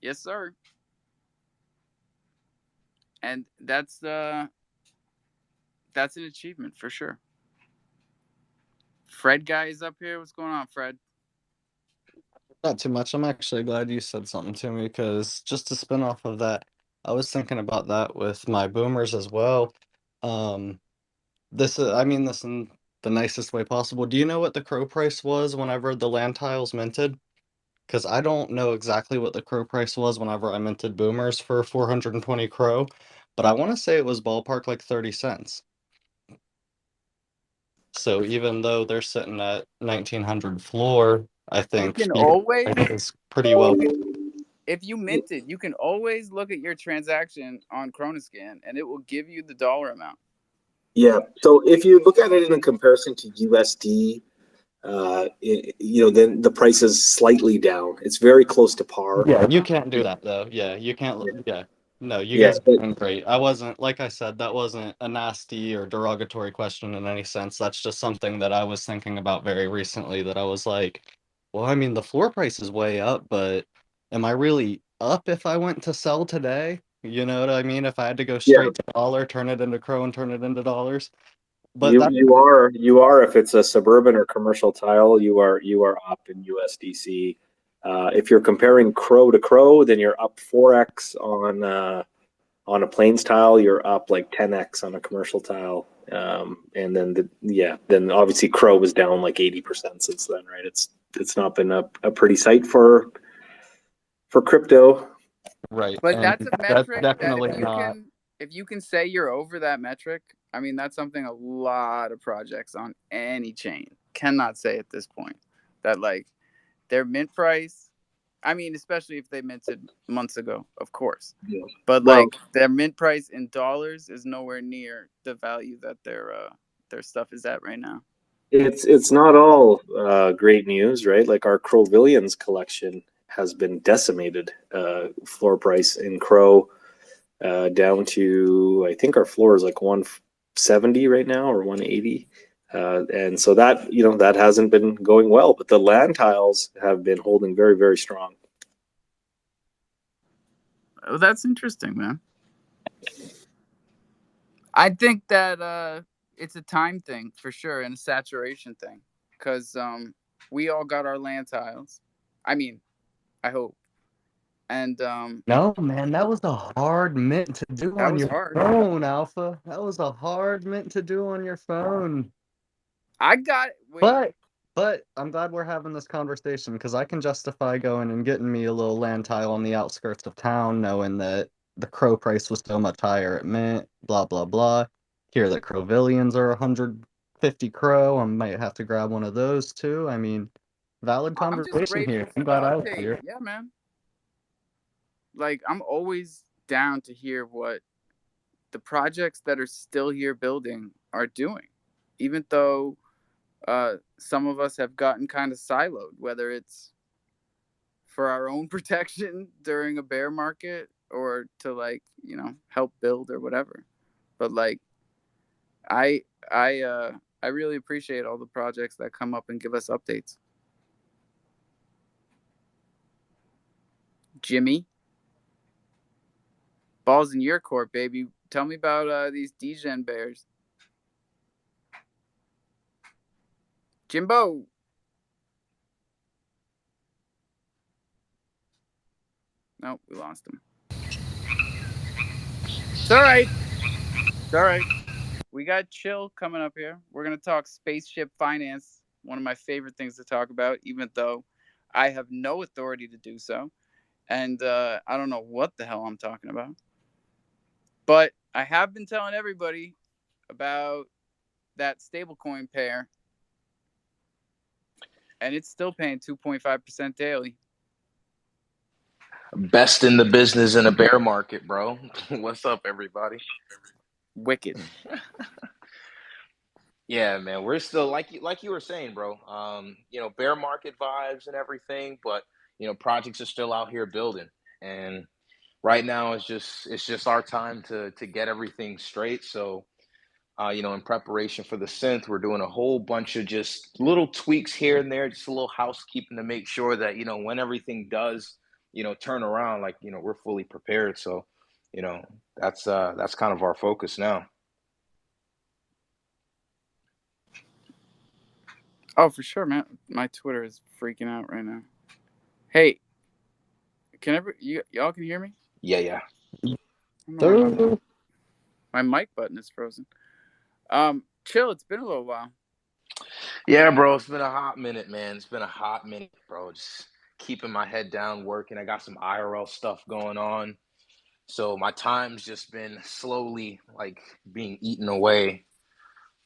Yes, sir. And that's an achievement for sure. Fred guy is up here. What's going on, Fred? Not too much. I'm actually glad you said something to me, because just to spin off of that, I was thinking about that with my boomers as well. I mean this in the nicest way possible. Do you know what the crow price was whenever the land tiles minted? Because I don't know exactly what the crow price was whenever I minted boomers for 420 crow, but I want to say it was ballpark like 30 cents. So even though they're sitting at 1900 floor, I think You can always, is pretty well. if you minted, you can always look at your transaction on Chronoscan, and it will give you the dollar amount. Yeah. So if you look at it in comparison to USD, then the price is slightly down. It's very close to par. Yeah, you can't do that though. Yeah, you can't. Yeah, No, you Yeah, guys are doing great. I wasn't, like I said, that wasn't a nasty or derogatory question in any sense. That's just something that I was thinking about very recently that I was like, well, I mean, the floor price is way up, but am I really up if I went to sell today? You know what I mean? If I had to go yeah. straight to dollar, turn it into crow and turn it into dollars. But You that, you are if it's a suburban or commercial tile, you are up in USDC. If you're comparing crow to crow, then you're up 4x on a plains tile. You're up like 10x on a commercial tile. And then then obviously crow was down like 80% since then, right? It's not been a pretty sight for crypto. right. But And that's a that's metric that definitely not. if you can say you're over that metric, I mean that's something a lot of projects on any chain cannot say at this point. That like their mint price, I mean, especially if they minted months ago, of course. Yeah. But Well, like their mint price in dollars is nowhere near the value that their stuff is at right now. it's not all great news, right? Like our Crowvillians collection has been decimated. Floor price in Crow down to, I think our floor is like 170 right now or 180. And so that, that hasn't been going well, but the land tiles have been holding very, very strong. Oh, that's interesting, man. I think that it's a time thing for sure and a saturation thing because we all got our land tiles. I mean, I hope. And No, man, that was a hard mint to do that on was your hard. phone, Alpha. That was a hard mint to do on your phone. I got wait. But I'm glad we're having this conversation because I can justify going and getting me a little land tile on the outskirts of town, knowing that the crow price was so much higher at mint, blah blah blah. Here the Crowvillians are 150 crow. I might have to grab one of those too. I mean, valid I'm just conversation here. grateful I'm for the glad I was update. here. Yeah, man. Like I'm always down to hear what the projects that are still here building are doing, even though some of us have gotten kind of siloed, whether it's for our own protection during a bear market or to like help build or whatever. But like I I really appreciate all the projects that come up and give us updates. Jimmy, balls in your court, baby. Tell me about these Degen bears. Jimbo. Nope, we lost him. It's all right. It's all right. We got Chill coming up here. We're going to talk spaceship finance, one of my favorite things to talk about, even though I have no authority to do so. And I don't know what the hell I'm talking about. But I have been telling everybody about that stablecoin pair, and it's still paying 2.5% daily. Best in the business in a bear market, bro. What's up, everybody? Wicked. Yeah, man, we're still like you were saying, bro. Bear market vibes and everything, but projects are still out here building. And right now it's just our time to get everything straight. So in preparation for the synth, we're doing a whole bunch of just little tweaks here and there, just a little housekeeping to make sure that, when everything does, turn around, like, we're fully prepared. So, that's kind of our focus now. Oh, for sure, man. My Twitter is freaking out right now. Hey, y'all can hear me? Yeah, yeah. I don't know why my mic button is frozen. Chill. It's been a little while. Yeah, bro. It's been a hot minute, man. It's been a hot minute, bro. Just keeping my head down, working. I got some IRL stuff going on. So my time's just been slowly like being eaten away.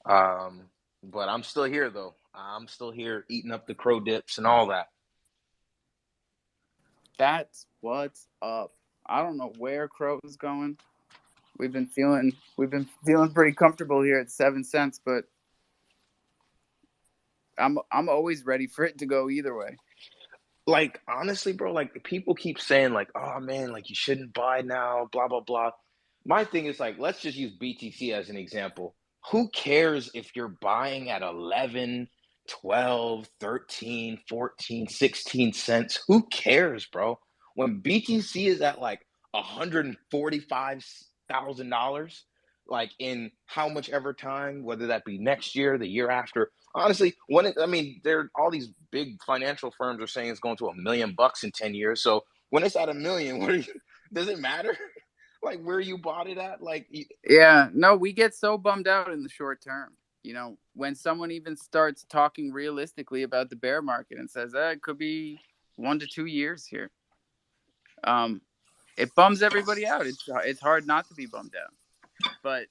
But I'm still here though. I'm still here eating up the crow dips and all that. That's what's up. I don't know where Crow is going. We've been feeling pretty comfortable here at 7 cents, but I'm always ready for it to go either way. like honestly, bro, like people keep saying like, oh man, like you shouldn't buy now, blah blah blah. My thing is like, let's just use BTC as an example. Who cares if you're buying at 11, 12, 13, 14, 16 cents? Who cares, bro? When BTC is at like $145,000, like in how much ever time, whether that be next year, the year after. Honestly, I mean, there all these big financial firms are saying it's going to $1 million in 10 years. So when it's at $1 million, does it matter? Like where you bought it at? Like, Yeah, no, we get so bummed out in the short term. You know, when someone even starts talking realistically about the bear market and says, it could be 1 to 2 years here. It bums everybody out. It's hard not to be bummed out. But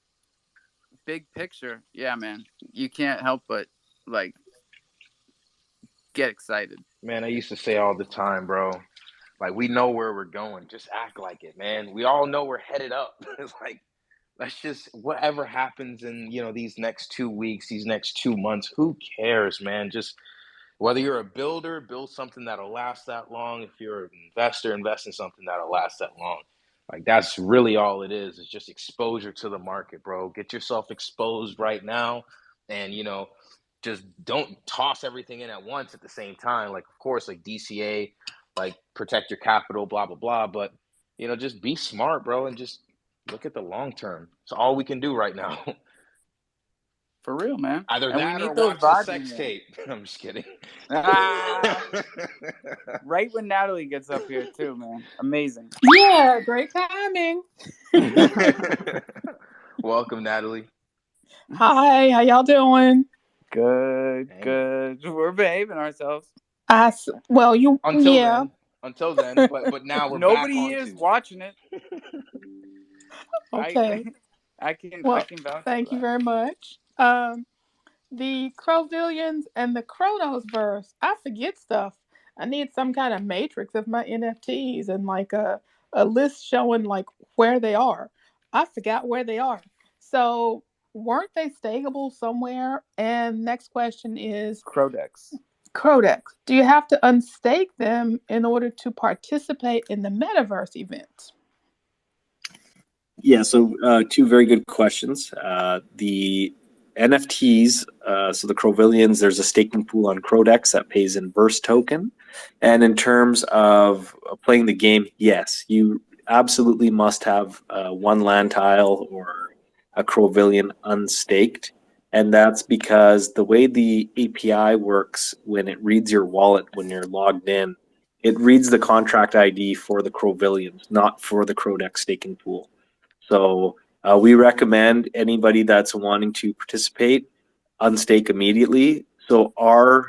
big picture, yeah, man, you can't help but like get excited. man, I used to say all the time, bro. Like we know where we're going. Just act like it, man. We all know we're headed up. It's like let's just whatever happens in these next 2 weeks, these next 2 months. Who cares, man? Just whether you're a builder, build something that'll last that long. If you're an investor, invest in something that'll last that long. Like that's really all it is. It's just exposure to the market, bro. Get yourself exposed right now, and just don't toss everything in at once at the same time. Like, of course, like DCA, like protect your capital, blah blah blah. But just be smart, bro, and just look at the long term. It's all we can do right now. For real, man. Either And we that or need those watch the vibes sex tape. I'm just kidding. Right when Natalie gets up here too, man. Amazing. Yeah, great timing. Welcome, Natalie. Hi, how y'all doing? Good, good. We're behaving ourselves. Well, Until then, but now we're nobody back here is watching it. Okay. I can vouch. Thank you very much. The Crovillians and the Chronos verse. I forget stuff. I need some kind of matrix of my NFTs and like a list showing like where they are. I forgot where they are. So weren't they stakeable somewhere? And next question is Crodex. Do you have to unstake them in order to participate in the metaverse event? Yeah, so two very good questions. The NFTs, so the Crovillians, there's a staking pool on Crodex that pays in Burst token. And in terms of playing the game, yes, you absolutely must have one land tile or a Crovillian unstaked. And that's because the way the API works when it reads your wallet when you're logged in, it reads the contract ID for the Crovillians, not for the Crodex staking pool. So we recommend anybody that's wanting to participate unstake immediately. So our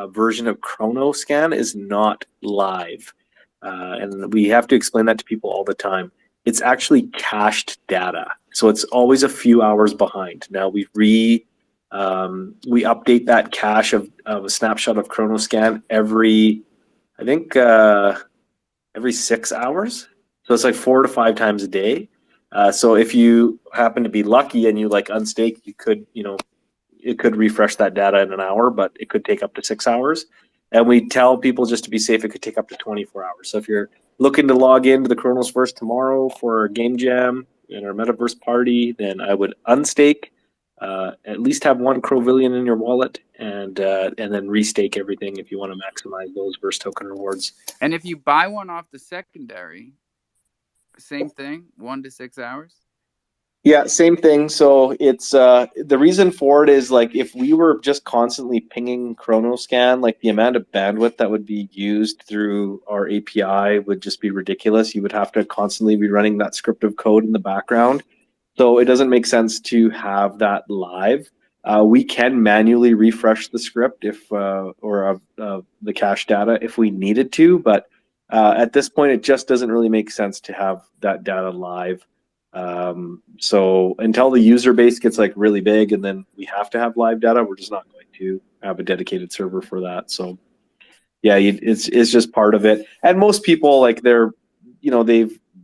version of ChronoScan is not live. And we have to explain that to people all the time. It's actually cached data. So it's always a few hours behind. Now we update that cache of a snapshot of ChronoScan every 6 hours. So it's like 4 to 5 times a day. So if you happen to be lucky and you like unstake, you could, it could refresh that data in an hour, but it could take up to 6 hours. And we tell people just to be safe, it could take up to 24 hours. So if you're looking to log into the Chronosverse tomorrow for a game jam in our metaverse party, then I would unstake, at least have one Crovillian in your wallet, and then restake everything if you want to maximize those Verse token rewards. And if you buy one off the secondary, same thing, 1 to 6 hours. Yeah, same thing. So it's the reason for it is like if we were just constantly pinging ChronoScan, like the amount of bandwidth that would be used through our API would just be ridiculous. You would have to constantly be running that script of code in the background. So it doesn't make sense to have that live. We can manually refresh the script or the cache data if we needed to, but at this point, it just doesn't really make sense to have that data live. So until the user base gets like really big and then we have to have live data, we're just not going to have a dedicated server for that. So yeah, it's just part of it. And most people like they're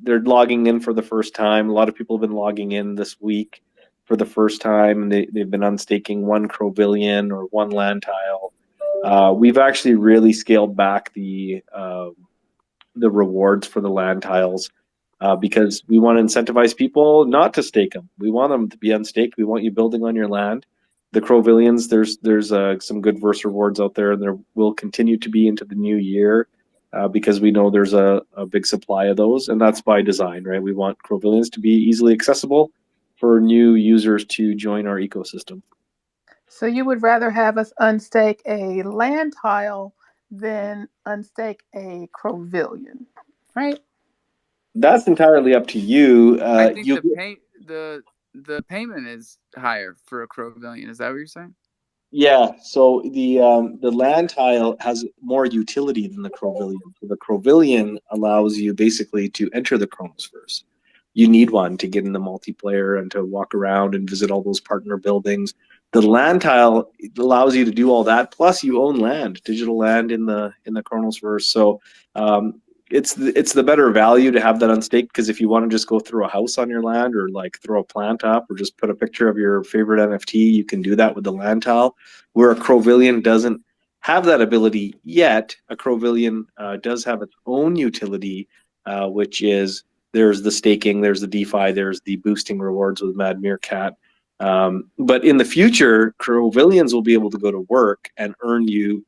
logging in for the first time. A lot of people have been logging in this week for the first time, and they've been unstaking one Crovillian or one land tile. We've actually really scaled back the rewards for the land tiles because we want to incentivize people not to stake them. We want them to be unstaked. We want you building on your land. The Crowvillians, there's some good verse rewards out there, and there will continue to be into the new year because we know there's a big supply of those, and that's by design, right? We want Crowvillians to be easily accessible for new users to join our ecosystem. So you would rather have us unstake a land tile than unstake a Crovillian, right? That's entirely up to you. I think the payment is higher for a Crowvillian. Is that what you're saying? Yeah, so the land tile has more utility than the Crowvillian. So the Crowvillian allows you basically to enter the Chronospheres. You need one to get in the multiplayer and to walk around and visit all those partner buildings. The land tile allows you to do all that. Plus, you own land, digital land in the Chronosphere. So it's the better value to have that unstaked, because if you want to just go throw a house on your land or like throw a plant up or just put a picture of your favorite NFT, you can do that with the land tile. Where a Crowvillian doesn't have that ability yet, a Crowvillian does have its own utility, which is there's the staking, there's the DeFi, there's the boosting rewards with Mad Meerkat. But in the future, Crowvillians will be able to go to work and earn you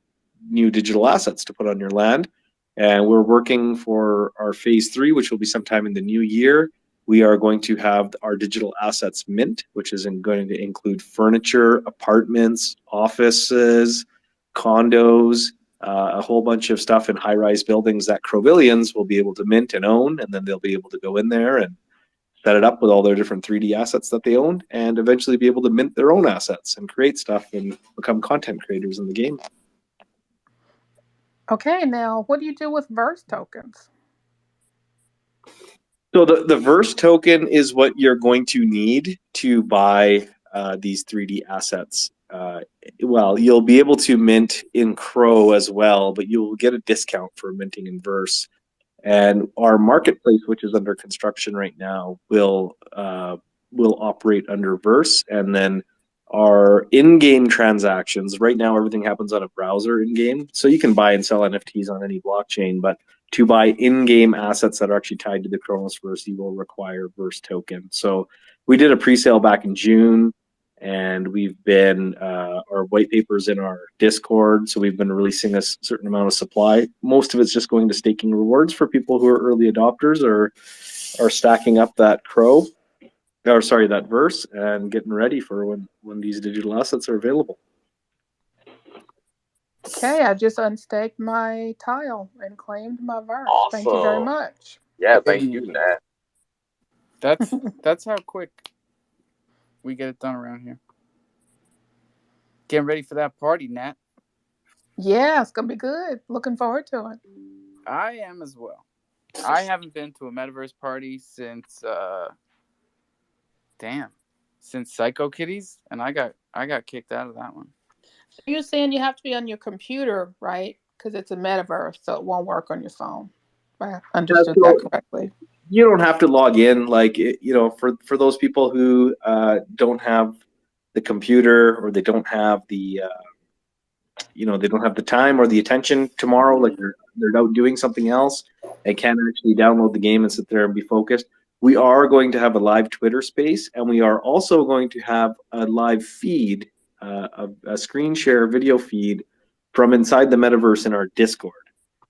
new digital assets to put on your land. And we're working for our phase 3, which will be sometime in the new year. We are going to have our digital assets mint, which is going to include furniture, apartments, offices, condos, a whole bunch of stuff in high-rise buildings that Crowvillians will be able to mint and own, and then they'll be able to go in there and set it up with all their different 3D assets that they own, and eventually be able to mint their own assets and create stuff and become content creators in the game. Okay, now what do you do with verse tokens? So the verse token is what you're going to need to buy these 3D assets. Well, you'll be able to mint in Crow as well, but you'll get a discount for minting in verse. And our marketplace, which is under construction right now, will operate under verse, and then our in-game transactions. Right now, everything happens on a browser in-game, so you can buy and sell NFTs on any blockchain, but to buy in-game assets that are actually tied to the Chronosphere, you will require verse token. So we did a pre-sale back in June, and we've been our white papers in our Discord, so we've been releasing a certain amount of supply. Most of it's just going to staking rewards for people who are early adopters or are stacking up that that verse and getting ready for when these digital assets are available. Okay, I just unstaked my tile and claimed my verse. Awesome. Thank you very much. Yeah, thank you, Nat. That's how quick we get it done around here. Getting ready for that party, Nat. Yeah, it's gonna be good. Looking forward to it. I am as well. I haven't been to a metaverse party since since Psycho Kitties, and I got kicked out of that one. You're saying you have to be on your computer, right? Because it's a metaverse, so it won't work on your phone. I understood that correctly. You don't have to log in, like, for those people who don't have the computer, or they don't have the they don't have the time or the attention tomorrow, like they're out doing something else, they can't actually download the game and sit there and be focused. We are going to have a live Twitter space, and we are also going to have a live feed, a screen share video feed from inside the metaverse in our Discord.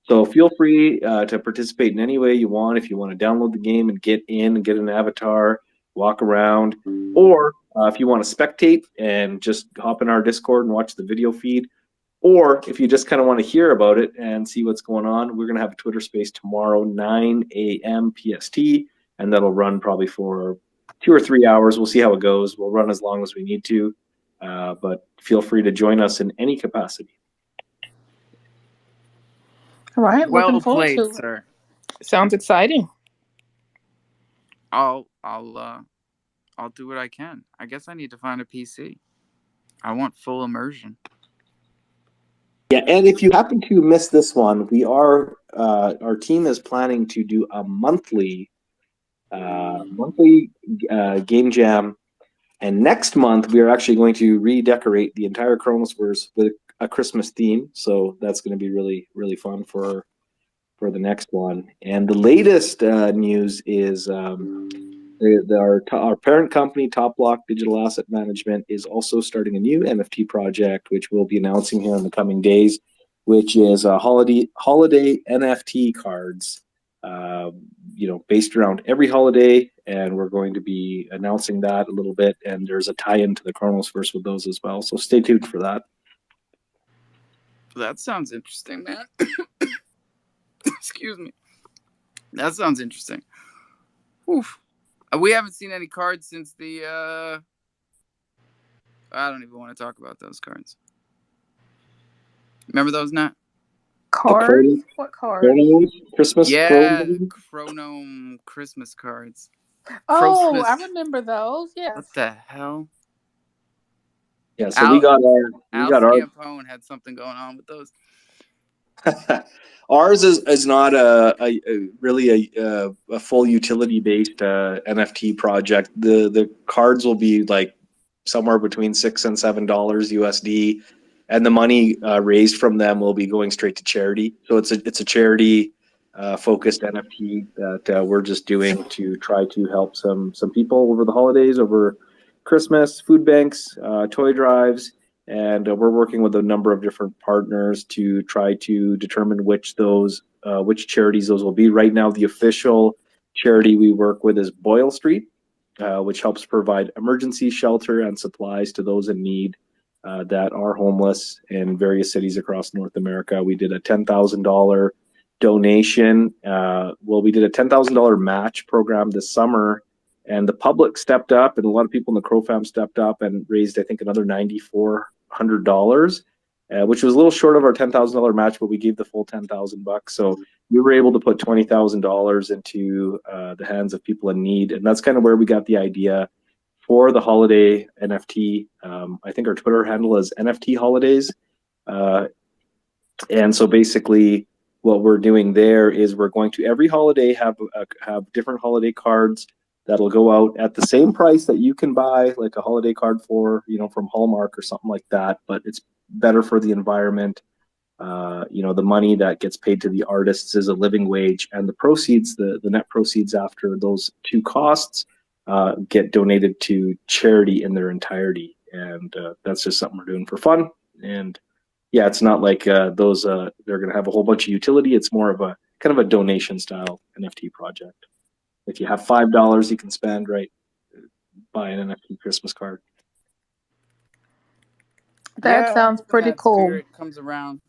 So feel free to participate in any way you want. If you want to download the game and get in and get an avatar, walk around, or if you want to spectate and just hop in our Discord and watch the video feed, or if you just kind of want to hear about it and see what's going on, we're going to have a Twitter space tomorrow, 9 a.m. PST, and that'll run probably for 2 or 3 hours. We'll see how it goes. We'll run as long as we need to, but feel free to join us in any capacity. All right, well looking forward played, to it. sir. Sounds exciting. I'll do what I can. I guess I need to find a PC. I want full immersion. Yeah, and if you happen to miss this one, we are our team is planning to do a monthly game jam, and next month we are actually going to redecorate the entire Chronospheres with a Christmas theme. So that's going to be really, really fun for the next one. And the latest news is our parent company, Top Block Digital Asset Management, is also starting a new NFT project, which we'll be announcing here in the coming days, which is holiday NFT cards, based around every holiday. And we're going to be announcing that a little bit. And there's a tie-in to the Chronosverse with those as well. So stay tuned for that. That sounds interesting, man. Excuse me. That sounds interesting. Oof. We haven't seen any cards since the I don't even want to talk about those cards. Remember those, Nat? Cards? What cards? Christmas. Yeah, Chronome Christmas cards. Oh, Christmas. I remember those. Yes. What the hell? Yeah, so we got our Scampone had something going on with those. Ours is not really a full utility based NFT project. The cards will be like somewhere between $6 and $7 USD, and the money raised from them will be going straight to charity. So it's a charity focused NFT that we're just doing to try to help some people over the holidays, over Christmas, food banks, toy drives. And we're working with a number of different partners to try to determine which charities those will be. Right now, the official charity we work with is Boyle Street, which helps provide emergency shelter and supplies to those in need that are homeless in various cities across North America. We did a $10,000 donation. We did a $10,000 match program this summer. And the public stepped up, and a lot of people in the crofam stepped up and raised, I think, another $9,400, which was a little short of our $10,000 match, but we gave the full $10,000. So we were able to put $20,000 into the hands of people in need, and that's kind of where we got the idea for the holiday NFT. I think our Twitter handle is NFT Holidays, and so basically, what we're doing there is we're going to every holiday have different holiday cards that'll go out at the same price that you can buy like a holiday card for, from Hallmark or something like that, but it's better for the environment. The money that gets paid to the artists is a living wage, and the proceeds, the net proceeds after those two costs, get donated to charity in their entirety. And that's just something we're doing for fun. And yeah, it's not like they're going to have a whole bunch of utility. It's more of a kind of a donation style NFT project. If you have $5 you can spend, right, buy an NFT Christmas card. That sounds pretty cool. Spirit comes around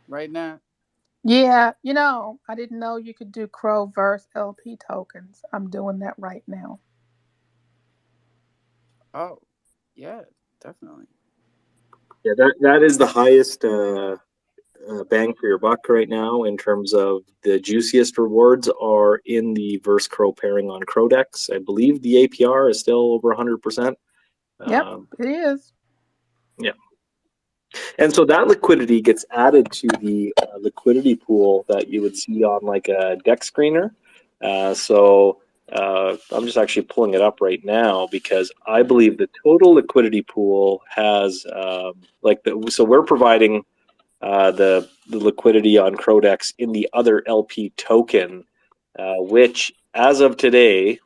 right now. Yeah, I didn't know you could do Crowverse LP tokens. I'm doing that right now. Oh, yeah, definitely. Yeah, that is the highest bang for your buck right now in terms of the juiciest rewards are in the Verse Crow pairing on Crodex. I believe the APR is still over 100%. Yep, it is. Yeah. And so that liquidity gets added to the liquidity pool that you would see on like a deck screener. So I'm just actually pulling it up right now because I believe the total liquidity pool has so we're providing the liquidity on Crodex in the other LP token, which as of today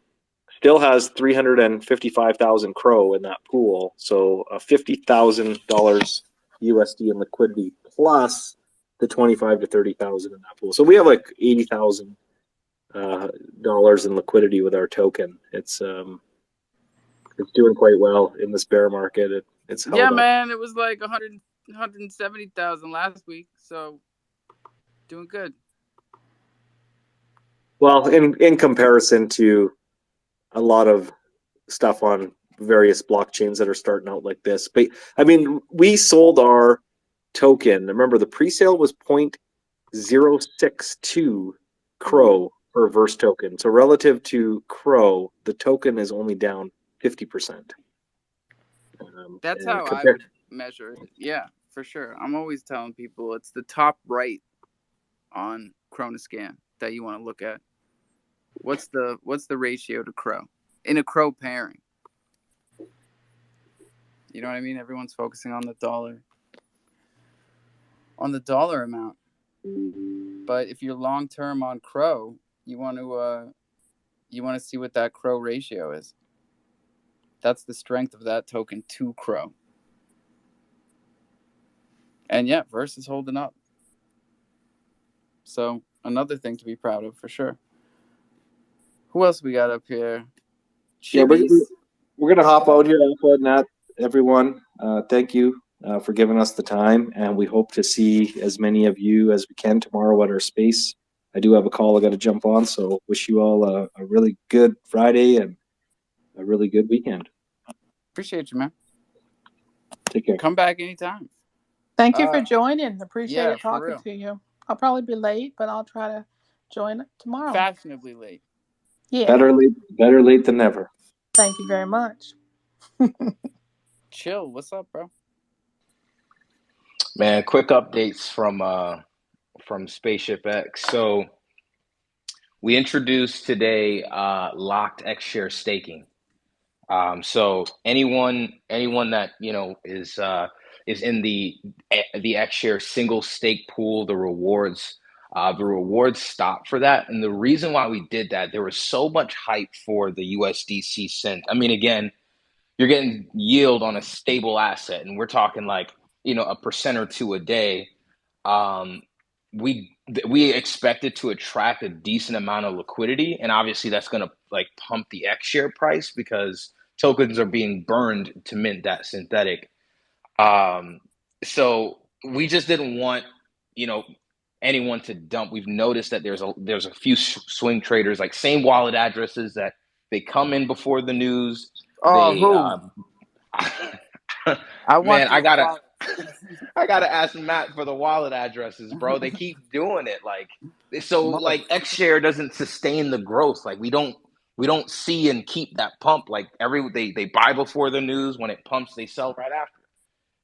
still has 355,000 Crow in that pool. So $50,000 USD in liquidity plus the 25 to 30,000 in that pool. So we have like $80,000 in liquidity with our token. It's doing quite well in this bear market. It's held up. Man, it was like 170,000 last week, so doing good. Well, in comparison to a lot of stuff on various blockchains that are starting out like this, but I mean, we sold our token. Remember, the pre-sale was 0.062 Crow per Verse token. So relative to Crow, the token is only down 50%. That's how I would measure it. Yeah, for sure. I'm always telling people it's the top right on Chronoscan that you want to look at. What's the ratio to Crow in a Crow pairing? You know what I mean? Everyone's focusing on the dollar. on the dollar amount. But if you're long term on Crow, you want to see what that Crow ratio is. That's the strength of that token to Crow. And yeah, Verse is holding up. So another thing to be proud of for sure. Who else we got up here? Yeah, Chibis? we're going to hop out here, Alpha and Nat, everyone. Thank you for giving us the time, and we hope to see as many of you as we can tomorrow at our space. I do have a call I got to jump on, so wish you all a really good Friday and a really good weekend. Appreciate you, man. Take care. Come back anytime. Thank you for joining. Appreciate it for talking real. to you. I'll probably be late, but I'll try to join tomorrow. Fashionably late. Yeah. Better late than never. Thank you very much. Chill. What's up, bro? Man, quick updates from Spaceship X. So we introduced today locked X share staking. So anyone that is in the X share single stake pool, the rewards stop for that. And the reason why we did that, there was so much hype for the USDC cent. I mean, again, you're getting yield on a stable asset, and we're talking like, you know, 1% or 2% a day. We expected to attract a decent amount of liquidity, and obviously that's going to like pump the X share price because tokens are being burned to mint that synthetic. So we just didn't want, you know, anyone to dump. We've noticed that there's a few swing traders, like same wallet addresses that they come in before the news. Oh, They, who? I want man, I wallet. gotta ask Matt for the wallet addresses, bro. They keep doing it, like so. Like X share doesn't sustain the growth. Like we don't see and keep that pump. Like they buy before the news. When it pumps, they sell right after.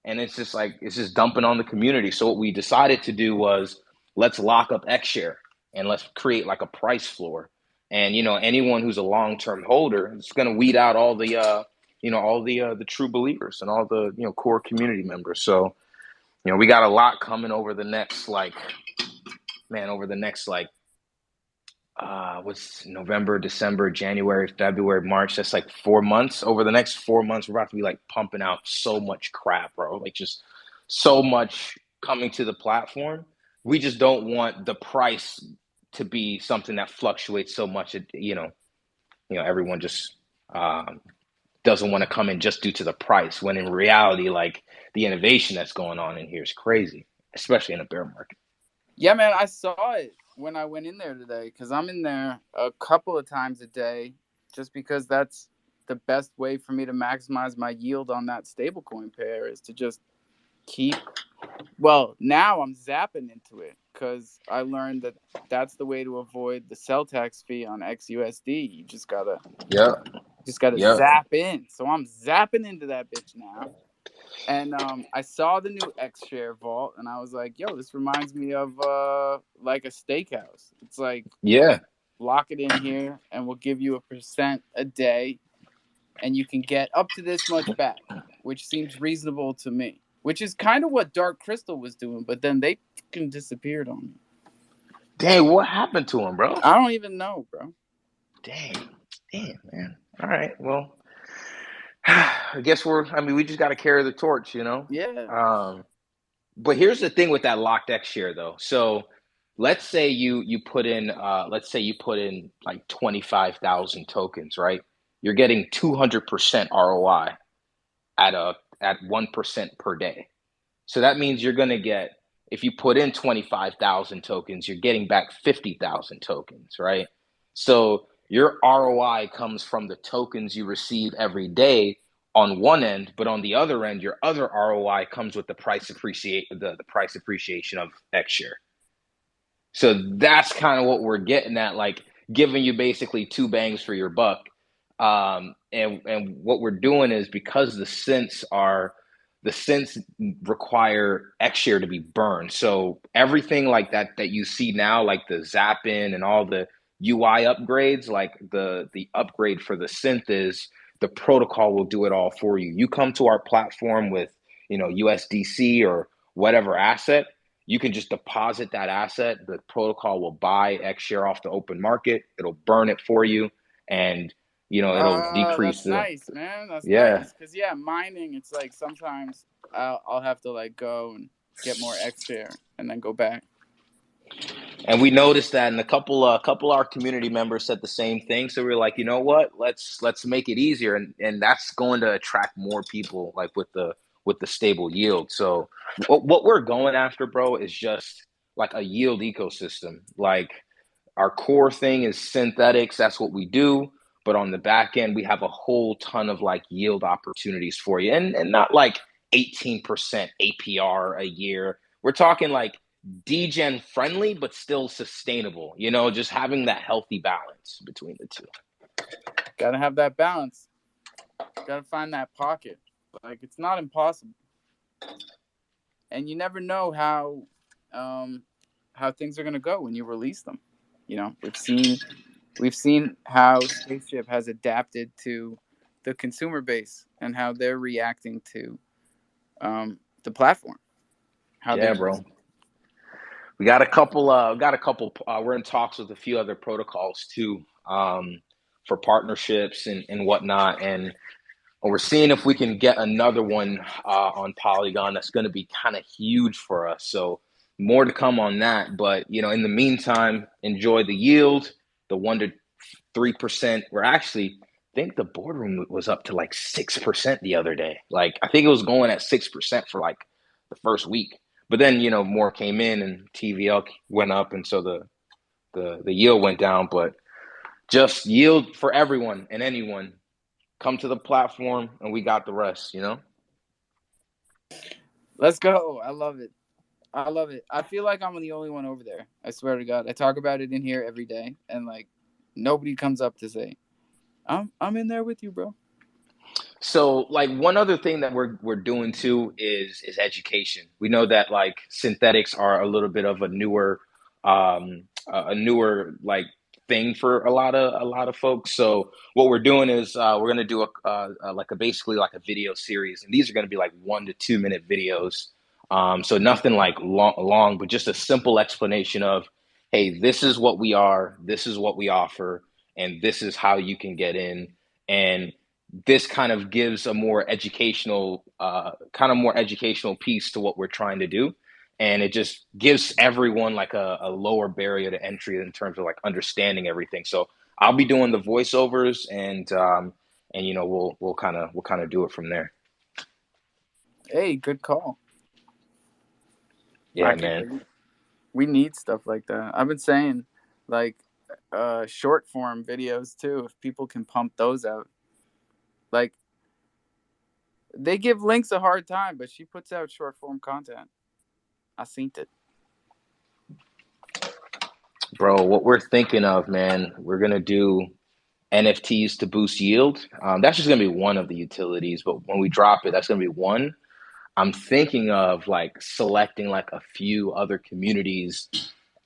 And it's just like it's just dumping on the community. So what we decided to do was let's lock up X share and let's create like a price floor. And you know, anyone who's a long-term holder, it's going to weed out all the the true believers and all the core community members. So we got a lot coming over the next what's November, December, January, February, March. That's like 4 months. Over the next 4 months, we're about to be like pumping out so much crap, bro. Like just so much coming to the platform. We just don't want the price to be something that fluctuates so much. Everyone just doesn't want to come in just due to the price. When in reality, like the innovation that's going on in here is crazy, especially in a bear market. Yeah, man, I saw it when I went in there today because I'm in there a couple of times a day just because that's the best way for me to maximize my yield on that stablecoin pair is to just keep. Well, now I'm zapping into it because I learned that that's the way to avoid the sell tax fee on XUSD. You just gotta zap in. So I'm zapping into that bitch now. And I saw the new X share vault, and I was like, "Yo, this reminds me of like a steakhouse. It's like, lock it in here, and we'll give you 1% a day, and you can get up to this much back, which seems reasonable to me. Which is kind of what Dark Crystal was doing, but then they fucking disappeared on me. Dang, what happened to him, bro? I don't even know, bro. Damn, man. All right, well." I guess we just got to carry the torch, you know? Yeah. But here's the thing with that locked X share though. So let's say you put in like 25,000 tokens, right? You're getting 200% ROI at 1% per day. So that means you're going to get, if you put in 25,000 tokens, you're getting back 50,000 tokens, right? So your ROI comes from the tokens you receive every day on one end, but on the other end, your other ROI comes with the price appreciation of X share. So that's kind of what we're getting at, like giving you basically two bangs for your buck. And what we're doing is because the synths require X share to be burned. So everything like that you see now, like the Zappin and all the UI upgrades, like the upgrade for the synth is the protocol will do it all for you. You come to our platform with USDC or whatever asset, you can just deposit that asset. The protocol will buy X share off the open market. It'll burn it for you, and it'll decrease That's the. nice, man. That's Yeah. nice. Cause yeah, mining, it's like sometimes I'll have to like go and get more X share and then go back. And we noticed that, and a couple of our community members said the same thing. So we were like, you know what? Let's make it easier, and that's going to attract more people, like with the stable yield. So what we're going after, bro, is just like a yield ecosystem. Like our core thing is synthetics. That's what we do. But on the back end, we have a whole ton of like yield opportunities for you, and not like 18% APR a year. We're talking like degen friendly, but still sustainable. Just having that healthy balance between the two. Gotta have that balance. Gotta find that pocket. Like it's not impossible, and you never know how things are gonna go when you release them. We've seen how Spaceship has adapted to the consumer base and how they're reacting to the platform. How they're Yeah, bro. We got a couple. We're in talks with a few other protocols too, for partnerships and whatnot, and we're seeing if we can get another one on Polygon that's going to be kind of huge for us. So more to come on that. But in the meantime, enjoy the yield, the 1 to 3%. We're actually, I think the boardroom was up to like 6% the other day. Like I think it was going at 6% for like the first week. But then more came in and TVL went up, and so the yield went down. But just yield for everyone and anyone. Come to the platform, and we got the rest. Let's go. I love it. I love it. I feel like I'm the only one over there. I swear to God. I talk about it in here every day, and like nobody comes up to say, I'm in there with you, bro." So, like one other thing that we're doing too is education. We know that like synthetics are a little bit of a newer like thing for a lot of folks. So what we're doing is we're gonna do basically like a video series, and these are gonna be like 1 to 2 minute videos. So nothing like long, but just a simple explanation of, hey, this is what we are, this is what we offer, and this is how you can get in. And this kind of gives a more educational piece to what we're trying to do, and it just gives everyone like a lower barrier to entry in terms of like understanding everything. So I'll be doing the voiceovers, and we'll kind of do it from there. Hey, good call. I Yeah, can't man. wait. We need stuff like that. I've been saying like short form videos too. If people can pump those out, like they give Links a hard time, but she puts out short form content. I seen it. Bro, what we're thinking of, man, we're gonna do NFTs to boost yield. That's just gonna be one of the utilities, but when we drop it, that's gonna be one. I'm thinking of like selecting like a few other communities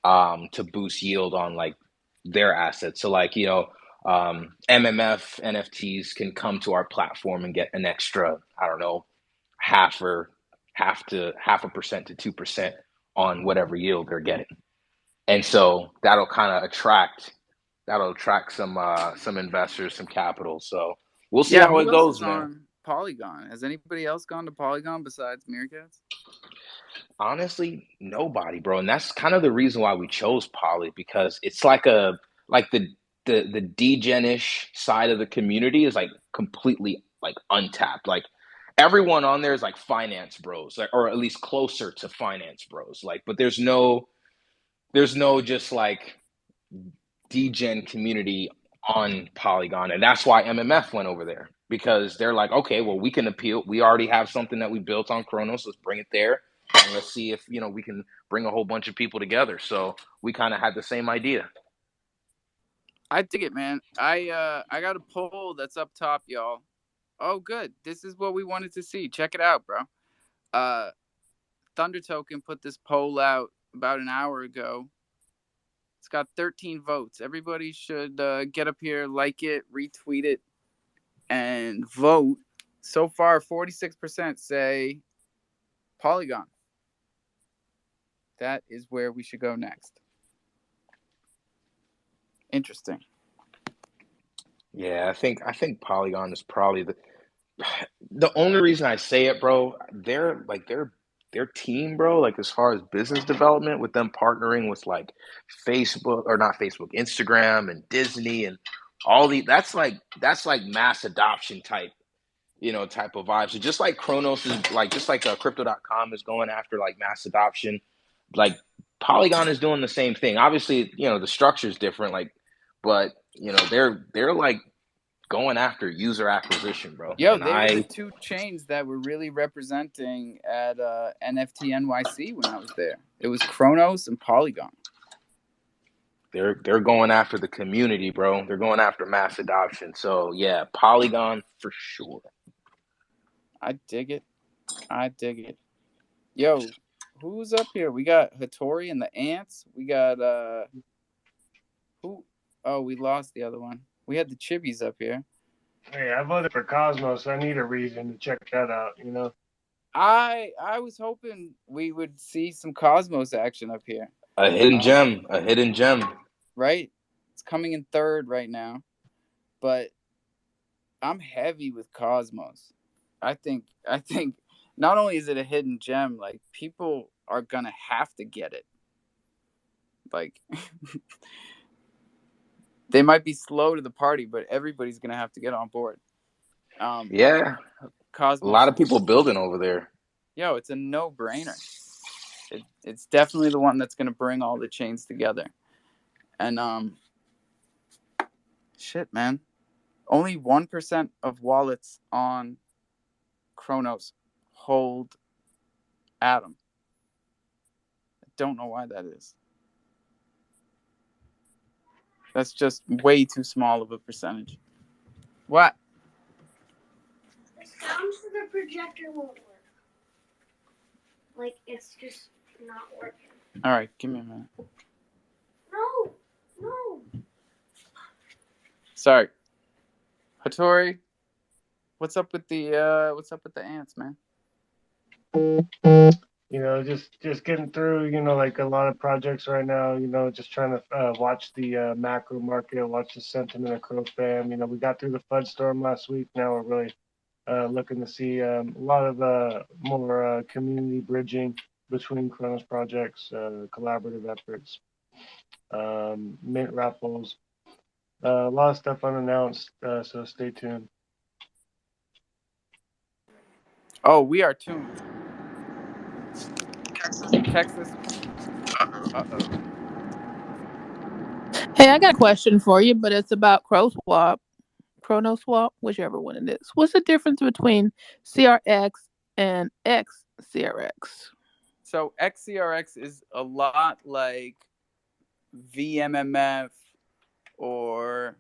to boost yield on like their assets. So like MMF NFTs can come to our platform and get an extra, I don't know, half a percent to 2% on whatever yield they're getting, and so that'll attract some investors, some capital. So we'll see Yeah, how who it else goes, is man. on Polygon? Has anybody else gone to Polygon besides Meerkats? Honestly, nobody, bro. And that's kind of the reason why we chose Poly, because it's like the degen-ish side of the community is like completely like untapped. Like everyone on there is like finance bros, like, or at least closer to finance bros. Like, but there's no just like degen community on Polygon, and that's why MMF went over there, because they're like, okay, well, we can appeal. We already have something that we built on Chronos. Let's bring it there, and let's see if we can bring a whole bunch of people together. So we kind of had the same idea. I dig it, man. I got a poll that's up top, y'all. Oh, good. This is what we wanted to see. Check it out, bro. Thunder Token put this poll out about an hour ago. It's got 13 votes. Everybody should get up here, like it, retweet it, and vote. So far, 46% say Polygon. That is where we should go next. Interesting. Yeah, I think Polygon is probably the only reason I say it, bro. Their team, bro. Like as far as business development, with them partnering with like Facebook or not Facebook, Instagram and Disney and all the that's like mass adoption type, type of vibes. So just like Kronos is like just like crypto.com is going after like mass adoption, like Polygon is doing the same thing. Obviously, the structure is different, like, but they're like going after user acquisition, bro. Yo, And they were the two chains that were really representing at NFT NYC when I was there. It was Kronos and Polygon. they're going after the community, bro. They're going after mass adoption. So yeah, Polygon for sure. I dig it. Yo, who's up here? We got Hattori and the Ants. We got who? Oh, we lost the other one. We had the Chibis up here. Hey, I voted for Cosmos. I need a reason to check that out, I was hoping we would see some Cosmos action up here. A hidden gem. Right? It's coming in third right now. But I'm heavy with Cosmos. I think not only is it a hidden gem, like people are gonna have to get it. Like they might be slow to the party, but everybody's gonna have to get on board. Yeah, Cosmos. A lot of people building over there. Yo, it's a no-brainer. It's definitely the one that's gonna bring all the chains together. And shit, man. Only 1% of wallets on Kronos hold Atom. I don't know why that is. That's just way too small of a percentage. What? The sound for the projector won't work. Like, it's just not working. All right, give me a minute. No. Sorry. Hattori, what's up with the ants, man? Just getting through, like a lot of projects right now, just trying to watch the macro market, watch the sentiment of crofam. We got through the FUD storm last week. Now we're really looking to see a lot of more community bridging between Kronos projects, collaborative efforts, mint raffles, a lot of stuff unannounced, so stay tuned. Oh, we are tuned. Texas. Uh-oh. Hey, I got a question for you, but it's about Chronoswap, whichever one it is. What's the difference between CRX and XCRX? So XCRX is a lot like VMMF or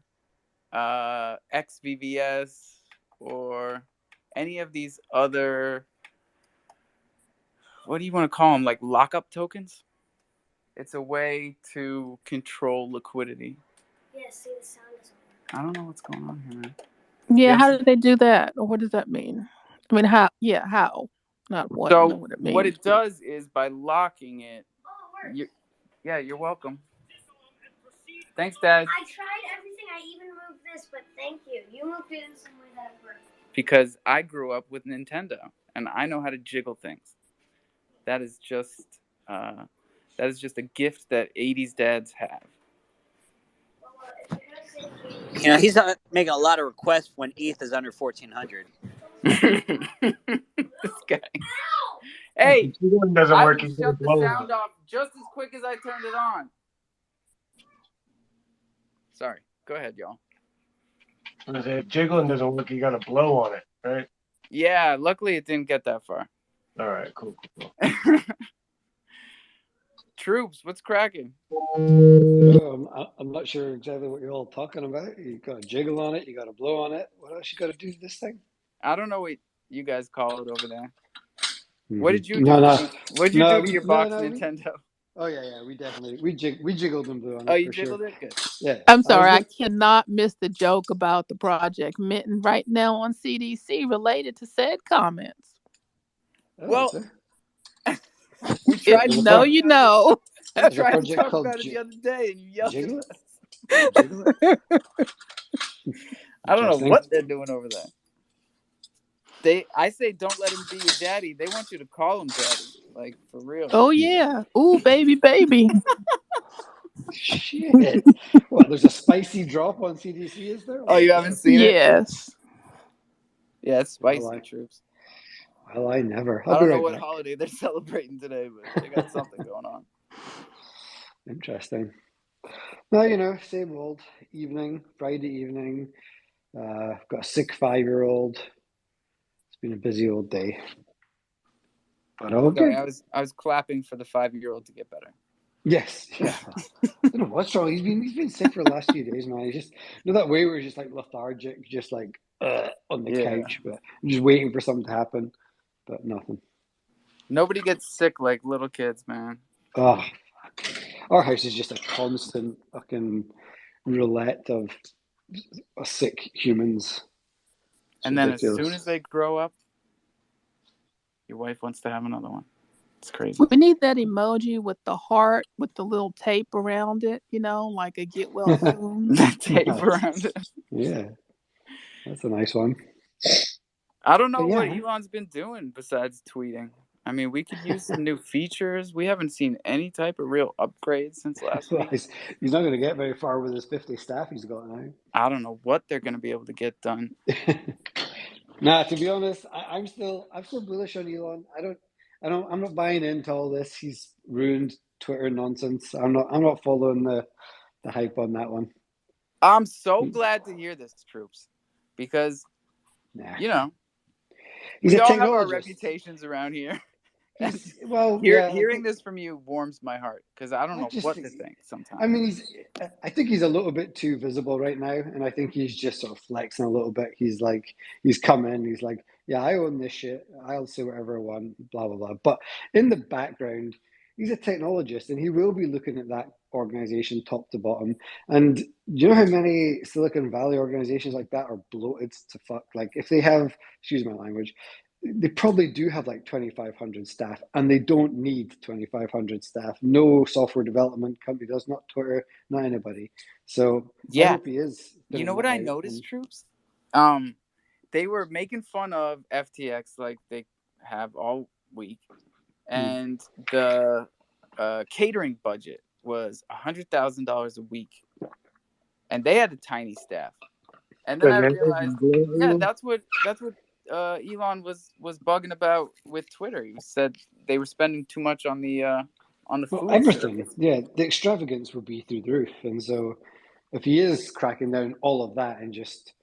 XVVS or any of these other, what do you want to call them, like lockup tokens? It's a way to control liquidity. Yeah, see, the sound is on. I don't know what's going on here, man. Yeah, yes. How do they do that? Or what does that mean? I mean, how? Yeah, how? Not what. So what it means. What it does is by locking it. Oh, it works. You're welcome. Thanks, Dad. I tried everything. I even moved this, but thank you. You moved it in some way that it worked. Because I grew up with Nintendo, and I know how to jiggle things. That is just a gift that 80s dads have. He's not making a lot of requests when ETH is under 1,400. This guy. Hey, doesn't I work. will shut the sound off just as quick as I turned it on. Sorry. Go ahead, y'all. If jiggling doesn't work, you got to blow on it, right? Yeah, luckily it didn't get that far. All right, cool. Troops, what's cracking? I'm not sure exactly what you're all talking about. You got to jiggle on it. You got to blow on it. What else you got to do to this thing? I don't know what you guys call it over there. Mm-hmm. What did you do? What did you do to your box, Nintendo? We jiggled and blew on it. Oh, you jiggled it? Good. Yeah. I'm sorry, I cannot miss the joke about the project minting right now on CDC related to said comments. Well, we tried to No, talk you about know. it. I There's a tried to project talk called about it the other day, and you yelled at Jiggle us. It. Jiggle It. I don't know Interesting. what they're doing over there. I say don't let him be your daddy. They want you to call him daddy, like for real. Oh yeah. Ooh, baby. Shit. What? There's a spicy drop on CDC, is there? Oh, Oh you my haven't god. seen it? Yes. Yeah, it's Well, spicy, troops. I never. I I'll be don't know right what back. holiday they're celebrating today, but they got something going on. Interesting. Now, same old evening, Friday evening. Got a sick 5-year-old. It's been a busy old day, but all Sorry, good. I was clapping for the 5-year-old to get better. Yes, yeah. I don't know what's wrong. He's been sick for the last few days, man. He's just that way where he's just like lethargic, just like on the Yeah. couch, but I'm just waiting for something to happen, but nothing. Nobody gets sick like little kids, man. Oh, our house is just a constant fucking roulette of sick humans. It's And then as soon ridiculous. as they grow up, your wife wants to have another one. It's crazy. We need that emoji with the heart with the little tape around it, like a get well soon. That tape Nice. around it. Yeah, that's a nice one. I don't know But what yeah. Elon's been doing besides tweeting. I mean, we could use some new features. We haven't seen any type of real upgrades since last Well, week. he's not going to get very far with his 50 staff he's got now. I don't know what they're going to be able to get done. Nah, to be honest, I'm still bullish on Elon. I'm not buying into all this. He's ruined Twitter nonsense. I'm not following the hype on that one. I'm so glad to hear this, troops, because Nah. we all have our reputations around here. Hearing this from you warms my heart because I don't know what to think sometimes. I mean, I think he's a little bit too visible right now, and I think he's just sort of flexing a little bit. He's come in, he's like, yeah, I own this shit. I'll say whatever I want, blah, blah, blah. But in the background, he's a technologist, and he will be looking at that organization top to bottom. And do you know how many Silicon Valley organizations like that are bloated to fuck? Like, if they have, excuse my language, they probably do have like 2,500 staff, and they don't need 2,500 staff. No software development company does, not Twitter, not anybody. So I hope he is. You know what I noticed, troops? They were making fun of FTX like they have all week, and the catering budget was $100,000 a week, and they had a tiny staff. And then I realized, yeah, that's what Elon was bugging about with Twitter. He said they were spending too much on the food everything. service. Yeah, the extravagance would be through the roof. And so if he is cracking down all of that and just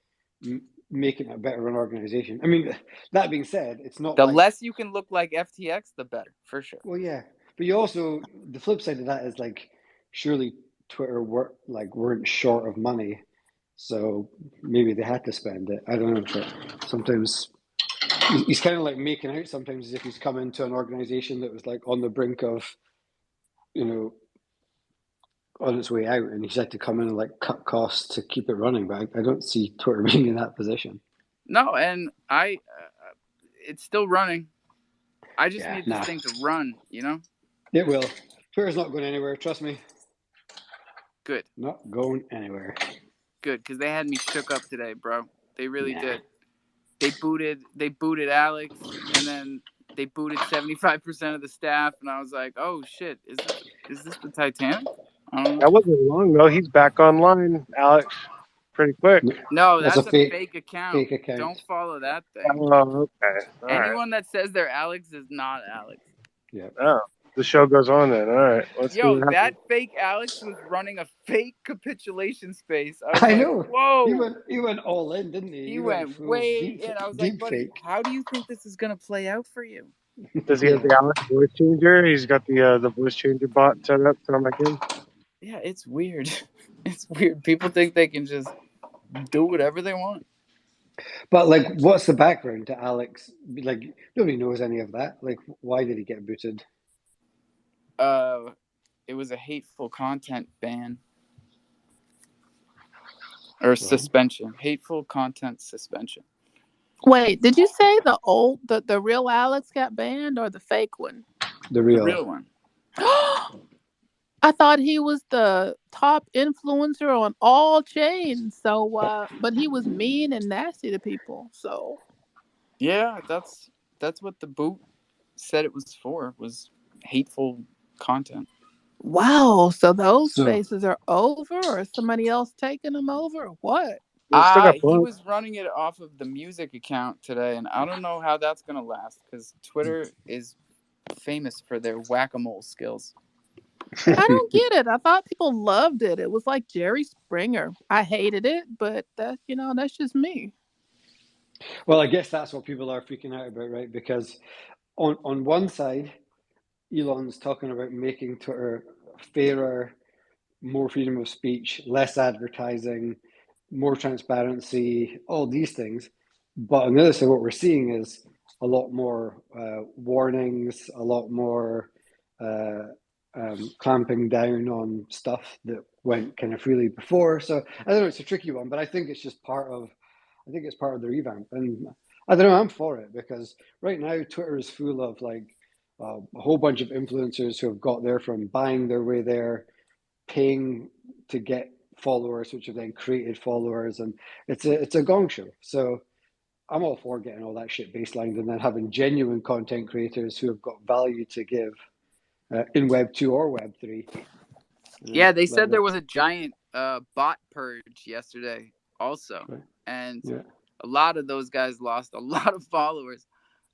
making it a better run organization, I mean, that being said, it's not the less you can look like FTX, the better, for sure. Well, yeah, but you also, the flip side of that is like, surely Twitter weren't short of money, so maybe they had to spend it. I don't know, but sometimes he's kind of like making out sometimes as if he's come into an organization that was like on the brink of, on its way out, and he's had to come in and like cut costs to keep it running. But I don't see Twitter being in that position. No, and it's still running. I just need this thing to run, It will. Twitter's not going anywhere, trust me. Good. Not going anywhere. Good, because they had me shook up today, bro. They really did. They booted Alex, and then they booted 75% of the staff, and I was like, oh shit, is this the Titanic? That wasn't long though. He's back online, Alex, pretty quick. No, that's a fake account. Fake account. Don't follow that thing. Oh, okay. Anyone that says they're Alex is not Alex. Yeah. Oh, the show goes on then. All right. Let's Yo, that fake Alex was running a fake capitulation space. I know. Whoa. He went all in, didn't he? He went way in. I was like, buddy, fake. how do you think this is gonna play out for you? Does he have the Alex voice changer? He's got the voice changer bot set up to like him. Yeah, it's weird. It's weird. People think they can just do whatever they want. But like, what's the background to Alex? Like, nobody knows any of that. Like, why did he get booted? It was a hateful content ban or suspension. Hateful content suspension. Wait, did you say the real Alex got banned or the fake one? The real one. I thought he was the top influencer on all chains. So, but he was mean and nasty to people. So, Yeah, that's what the boot said it was for, was hateful content. wow. So those So spaces are over, or somebody else taking them over, or what? They still got He blown. was running it off of the music account today, and I don't know how that's gonna last because Twitter is famous for their whack-a-mole skills. I don't get it. I thought people loved it. It was like Jerry Springer. I hated it, but that's just me. well, I guess that's what people are freaking out about, right? Because on one side, Elon's talking about making Twitter fairer, more freedom of speech, less advertising, more transparency, all these things. But on the other side, what we're seeing is a lot more warnings, a lot more uh, clamping down on stuff that went kind of freely before. So I don't know, it's a tricky one, but I think it's just I think it's part of the revamp. And I don't know, I'm for it because right now Twitter is full of like a whole bunch of influencers who have got there from buying their way there, paying to get followers, which have then created followers, and it's a gong show. So I'm all for getting all that shit baselined and then having genuine content creators who have got value to give in Web 2 or Web 3. Yeah, they Let said there that, was a giant bot purge yesterday, also, right? and Yeah, a lot of those guys lost a lot of followers.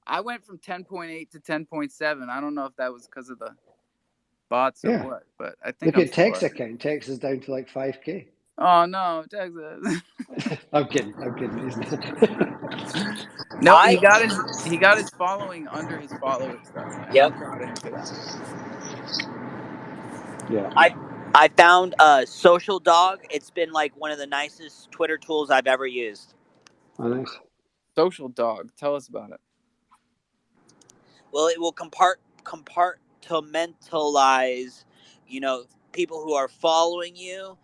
I went from 10.8 to 10.7. I don't know if that was because of the bots or yeah. what, but I think Look I'm at still Tech's at. account. Tech's is down to like 5K. Oh no, Texas. I'm kidding. I'm kidding. He's not. No, I he got his following under his followers though, and I'm Yep. proud of him for that. Yeah. I found Social Dog. It's been like one of the nicest Twitter tools I've ever used. Oh, nice. Social Dog, tell us about it. Well, it will compartmentalize, people who are following you,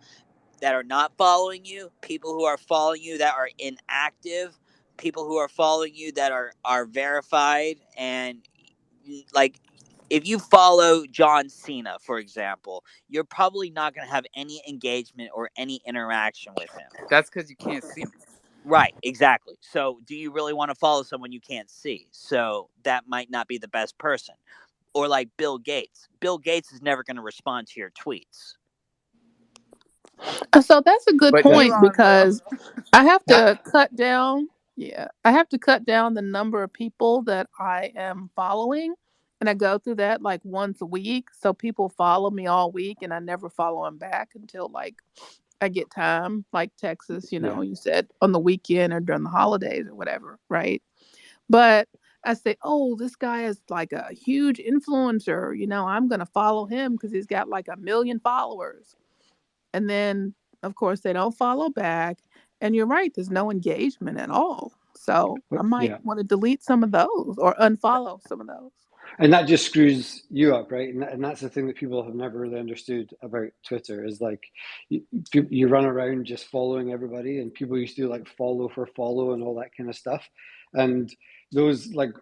that are not following you, people who are following you that are inactive, people who are following you that are verified, and like if you follow John Cena, for example, you're probably not going to have any engagement or any interaction with him. That's because you can't see him. Right, exactly. So, do you really want to follow someone you can't see? So, that might not be the best person. Or like Bill Gates. Bill Gates is never going to respond to your tweets. So that's a good But That's point Elon will. because I have to cut down. Yeah, I have to cut down the number of people that I am following, and I go through that like once a week. So people follow me all week, and I never follow them back until like I get time, like Texas. yeah. You said on the weekend or during the holidays or whatever, right? But I say, oh, this guy is like a huge influencer. I'm gonna follow him because he's got like 1 million followers. And then, of course, they don't follow back. And you're right, there's no engagement at all. So I might Yeah. want to delete some of those or unfollow some of those. And that just screws you up, right? And that's the thing that people have never really understood about Twitter is like you run around just following everybody, and people used to do like follow for follow and all that kind of stuff. And those like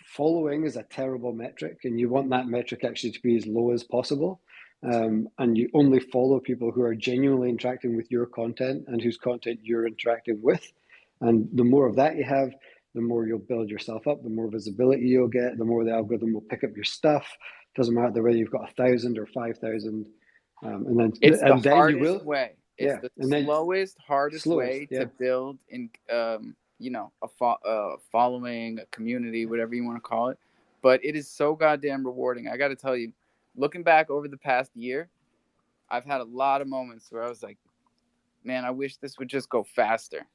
following is a terrible metric, and you want that metric actually to be as low as possible. And you only follow people who are genuinely interacting with your content and whose content you're interacting with. And the more of that you have, the more you'll build yourself up, the more visibility you'll get, the more the algorithm will pick up your stuff. Doesn't matter whether you've got 1,000 or 5,000, It's the and then you hardest will, way. It's yeah, the and then slowest, hardest slowest, way to yeah, build in, a following, a community, whatever you want to call it. But it is so goddamn rewarding. I got to tell you, looking back over the past year, I've had a lot of moments where I was like, man, I wish this would just go faster.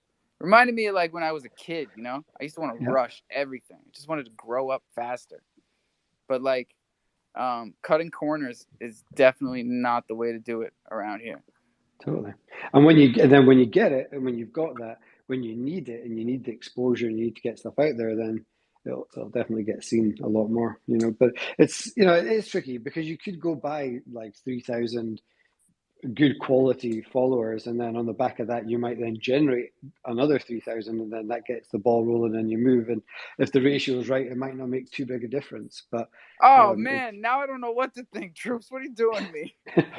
Reminded me of like when I was a kid, I used to want to yeah, rush everything. I just wanted to grow up faster. But like, cutting corners is definitely not the way to do it around here. totally. And then when you get it, and when you've got that, when you need it, and you need the exposure, and you need to get stuff out there, then it'll definitely get seen a lot more. But it's tricky because you could go buy like 3,000 good quality followers, and then on the back of that you might then generate another 3,000, and then that gets the ball rolling and you move. And if the ratio is right, it might not make too big a difference, but Oh man, now I don't know what to think. Troops, what are you doing to me?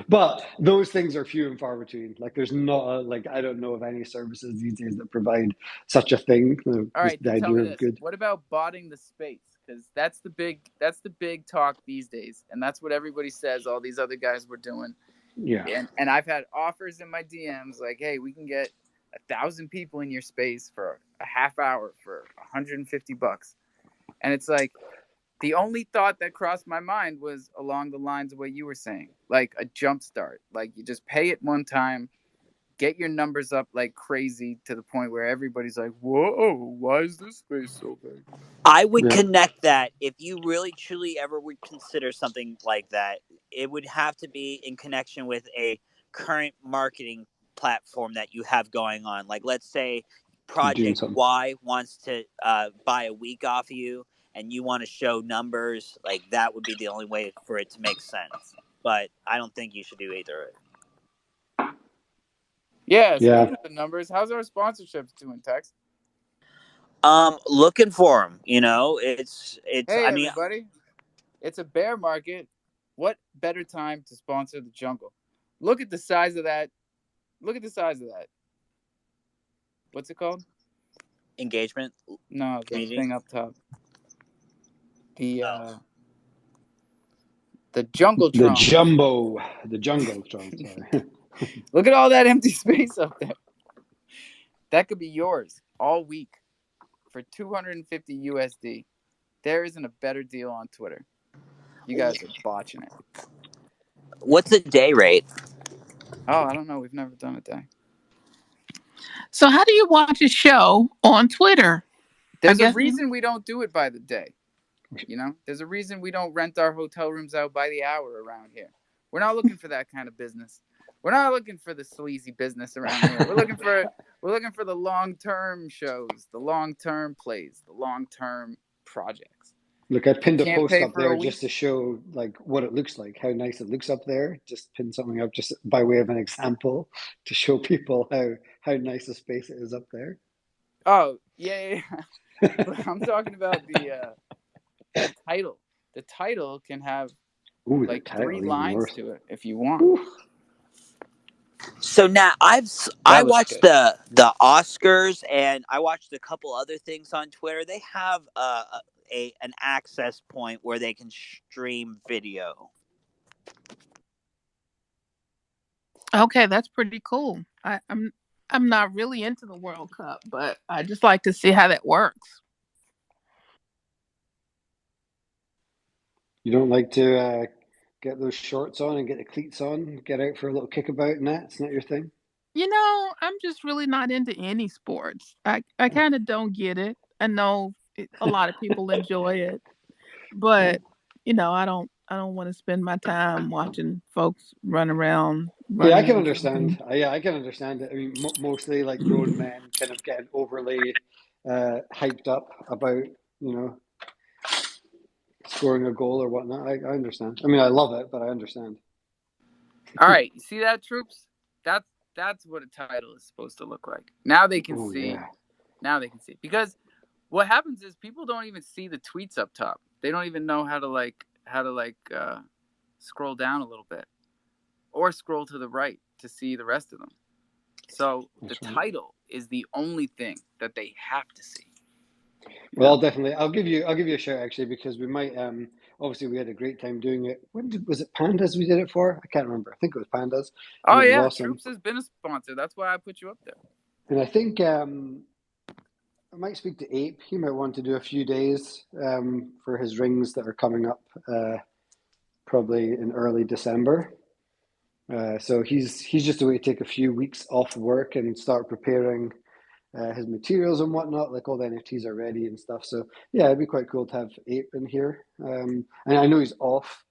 but those things are few and far between. Like there's not I don't know of any services these days that provide such a thing. All right, The then tell idea me of this: good. what about botting the space? Because that's the big talk these days, and that's what everybody says. All these other guys were doing. Yeah. And I've had offers in my DMs like, hey, we can get 1,000 people in your space for a half hour for $150. And it's like, the only thought that crossed my mind was along the lines of what you were saying, like a jump start. Like you just pay it one time, get your numbers up like crazy to the point where everybody's like, whoa, why is this space so big? I would Yeah. connect that if you really truly ever would consider something like that, it would have to be in connection with a current marketing platform that you have going on. Like, let's say Doing Project something. Y wants to buy a week off of you and you want to show numbers, like that would be the only way for it to make sense. But I don't think you should do either. Yeah, Yeah. speaking of the numbers, how's our sponsorships doing, Tex? Looking for them, it's, Hey, I mean, everybody. It's a bear market. What better time to sponsor the jungle? Look at the size of that. Look at the size of that. What's it called? engagement. No, the Community? thing up top. The Oh. The Jungletron. Jungletron, sorry. Look at all that empty space up there. That could be yours all week for 250 USD. There isn't a better deal on Twitter. You guys are botching it. What's the day rate? Oh, I don't know. We've never done a day. So how do you watch a show on Twitter? There's a reason we don't do it by the day. There's a reason we don't rent our hotel rooms out by the hour around here. We're not looking for that kind of business. We're not looking for the sleazy business around here. We're looking for the long-term shows, the long-term plays, the long-term projects. Look, I If you pinned a can't post pay up for a there week, just to show like what it looks like, how nice it looks up there. Just pin something up just by way of an example to show people how nice a space it is up there. oh yeah. But I'm talking about the title. The title can have Ooh, the like title 3 even lines worse. to it if you want. Ooh. So now I That looks watched good. the Oscars and I watched a couple other things on Twitter. They have an access point where they can stream video. Okay, that's pretty cool. I'm not really into the World Cup, but I just like to see how that works. You don't like to get those shorts on and get the cleats on, get out for a little kickabout and that? It's not your thing? I'm just really not into any sports. I kind of don't get it. I know a lot of people enjoy it, but I don't want to spend my time watching folks run around Yeah, I running can and understand. jumping. Yeah, I can understand it. I mean, mostly like grown men kind of getting overly hyped up about, you know, scoring a goal or whatnot. I understand. I mean, I love it, but I understand. All right, you see that, troops? That's what a title is supposed to look like. Now they can Oh see. yeah. Now they can see. Because what happens is people don't even see the tweets up top. They don't even know how to scroll down a little bit or scroll to the right to see the rest of them. So the title is the only thing that they have to see. Well, I'll give you a shout actually, because we might obviously we had a great time doing it. Was it Pandas we did it for? I can't remember. I think it was Pandas, and Oh it was yeah, awesome. Troops has been a sponsor. That's why I put you up there. And I think I might speak to Ape. He might want to do a few days for his rings that are coming up probably in early December. So he's just away to take a few weeks off work and start preparing his materials and whatnot. Like all the NFTs are ready and stuff. So yeah, it'd be quite cool to have Ape in here. And I know he's off,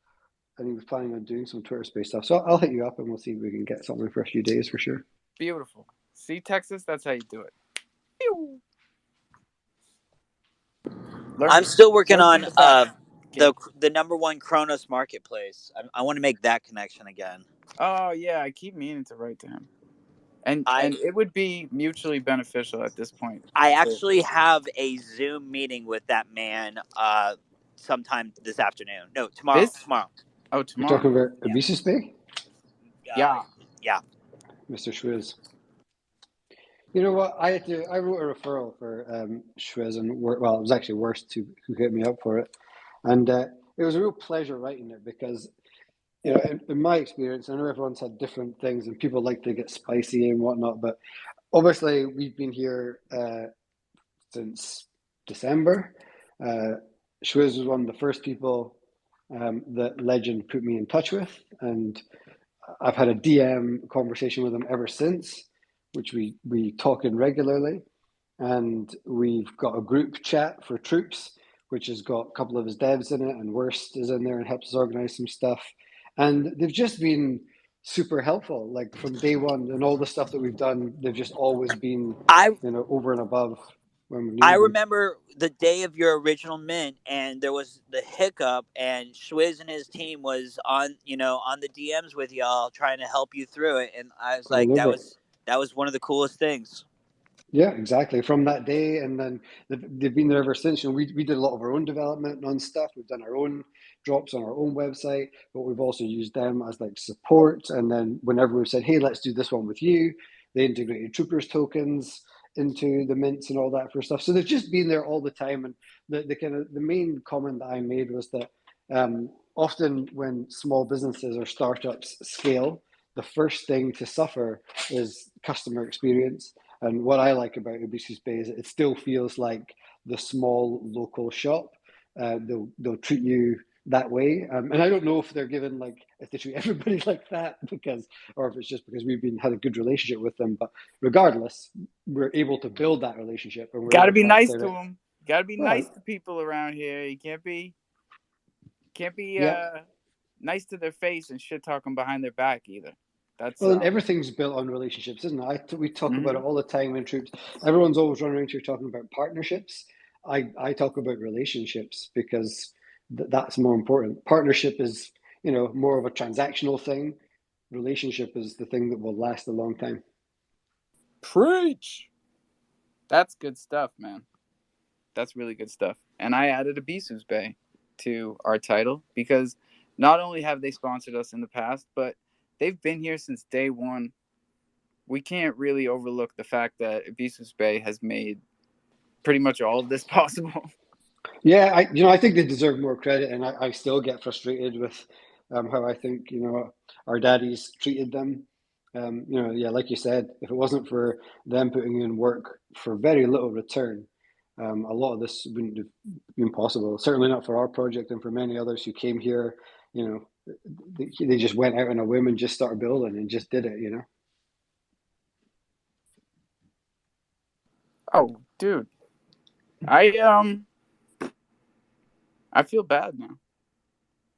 and he was planning on doing some Twitter space stuff. So I'll hit you up and we'll see if we can get something for a few days for sure. Beautiful. See, Texas, that's how you do it. I'm still working on the number one Kronos marketplace. I want to make that connection again. Oh yeah, I keep meaning to write to him, and I it would be mutually beneficial at this point. I actually have a Zoom meeting with that man sometime this afternoon. No, tomorrow. This Tomorrow. oh You're tomorrow. talking about Yeah. Abusus Bay, Yeah. Yeah. Mr. Schwiz. You know what? I wrote a referral for Schwiz, and well, it was actually Worst who hit me up for it, and it was a real pleasure writing it because in my experience, I know everyone's had different things, and people like to get spicy and whatnot, but obviously we've been here since December. Schwiz was one of the first people that Legend put me in touch with, and I've had a DM conversation with him ever since, which we talk in regularly. And we've got a group chat for troops, which has got a couple of his devs in it, and Worst is in there and helps us organize some stuff. And they've just been super helpful, like from day one, and all the stuff that we've done, they've just always been, I over and above when we I needed them. remember the day of your original mint, and there was the hiccup, and Schwiz and his team was on the DMs with y'all trying to help you through it, and I was All like, over. that was one of the coolest things. Yeah, exactly. From that day, and then they've been there ever since. We did a lot of our own development on stuff. We've done our own drops on our own website, but we've also used them as like support. And then whenever we've said, "Hey, let's do this one with you," they integrated Troopers tokens into the mints and all that for stuff. So they've just been there all the time. And the main comment that I made was that often when small businesses or startups scale, the first thing to suffer is customer experience. And what I like about Abusus Bay is it still feels like the small local shop. They'll treat you that way, and I don't know if they're given if they treat everybody like that or if it's just because we've had a good relationship with them. But regardless, we're able to build that relationship, and we're Got to able be to have nice to direct. them. Got to be nice Well, to people around here. You can't be yeah. nice to their face and shit talking behind their back either. That's Well, and everything's built on relationships, isn't it? We talk about it mhm. all the time in troops. Everyone's always running around here talking about partnerships. I talk about relationships because that's more important. Partnership is, more of a transactional thing. Relationship is the thing that will last a long time. Preach. That's good stuff, man. That's really good stuff. And I added Abusus Bay to our title because not only have they sponsored us in the past, but they've been here since day one. We can't really overlook the fact that Abusus Bay has made pretty much all of this possible. Yeah, I think they deserve more credit, and I still get frustrated with how I think our daddies treated them. Yeah, like you said, if it wasn't for them putting in work for very little return, a lot of this wouldn't have been possible. Certainly not for our project, and for many others who came here. They just went out on a whim and just started building and just did it. Oh, dude. I feel bad now.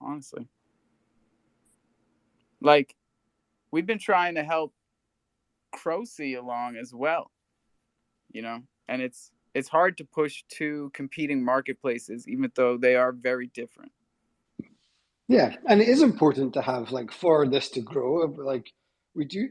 Honestly. Like we've been trying to help Crocy along as well, and it's hard to push two competing marketplaces even though they are very different. Yeah, and it is important to have for this to grow. We do,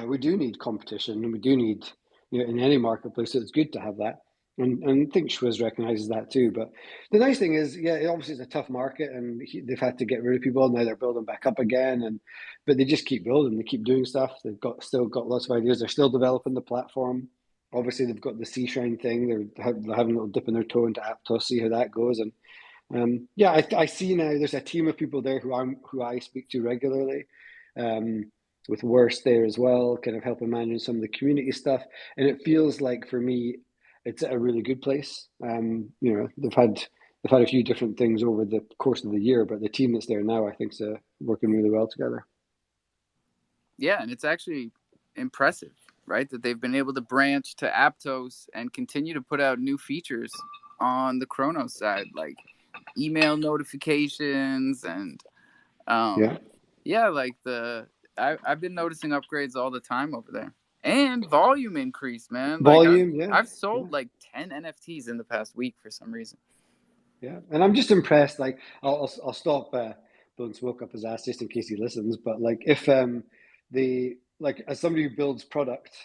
we do need competition, and we do need in any marketplace. So it's good to have that, and I think Schwiz recognizes that too. But the nice thing is, yeah, obviously it's a tough market, and they've had to get rid of people. Now they're building back up again, but they just keep building. They keep doing stuff. They've still got lots of ideas. They're still developing the platform. Obviously, they've got the Sea Shrine thing. They're having a little dip in their toe into Aptos, see how that goes, and yeah, I see now there's a team of people there who I speak to regularly, with Worst there as well, kind of helping manage some of the community stuff. And it feels like for me, it's a really good place. They've had a few different things over the course of the year, but the team that's there now, I think, is working really well together. Yeah, and it's actually impressive, right? That they've been able to branch to Aptos and continue to put out new features on the Chronos side, like email notifications and like I've been noticing upgrades all the time over there. And volume increase, man. Like Volume, yeah. I've sold like 10 NFTs in the past week for some reason. Yeah, and I'm just impressed. Like, I'll stop blowing smoke up his ass just in case he listens. But like, if the like as somebody who builds product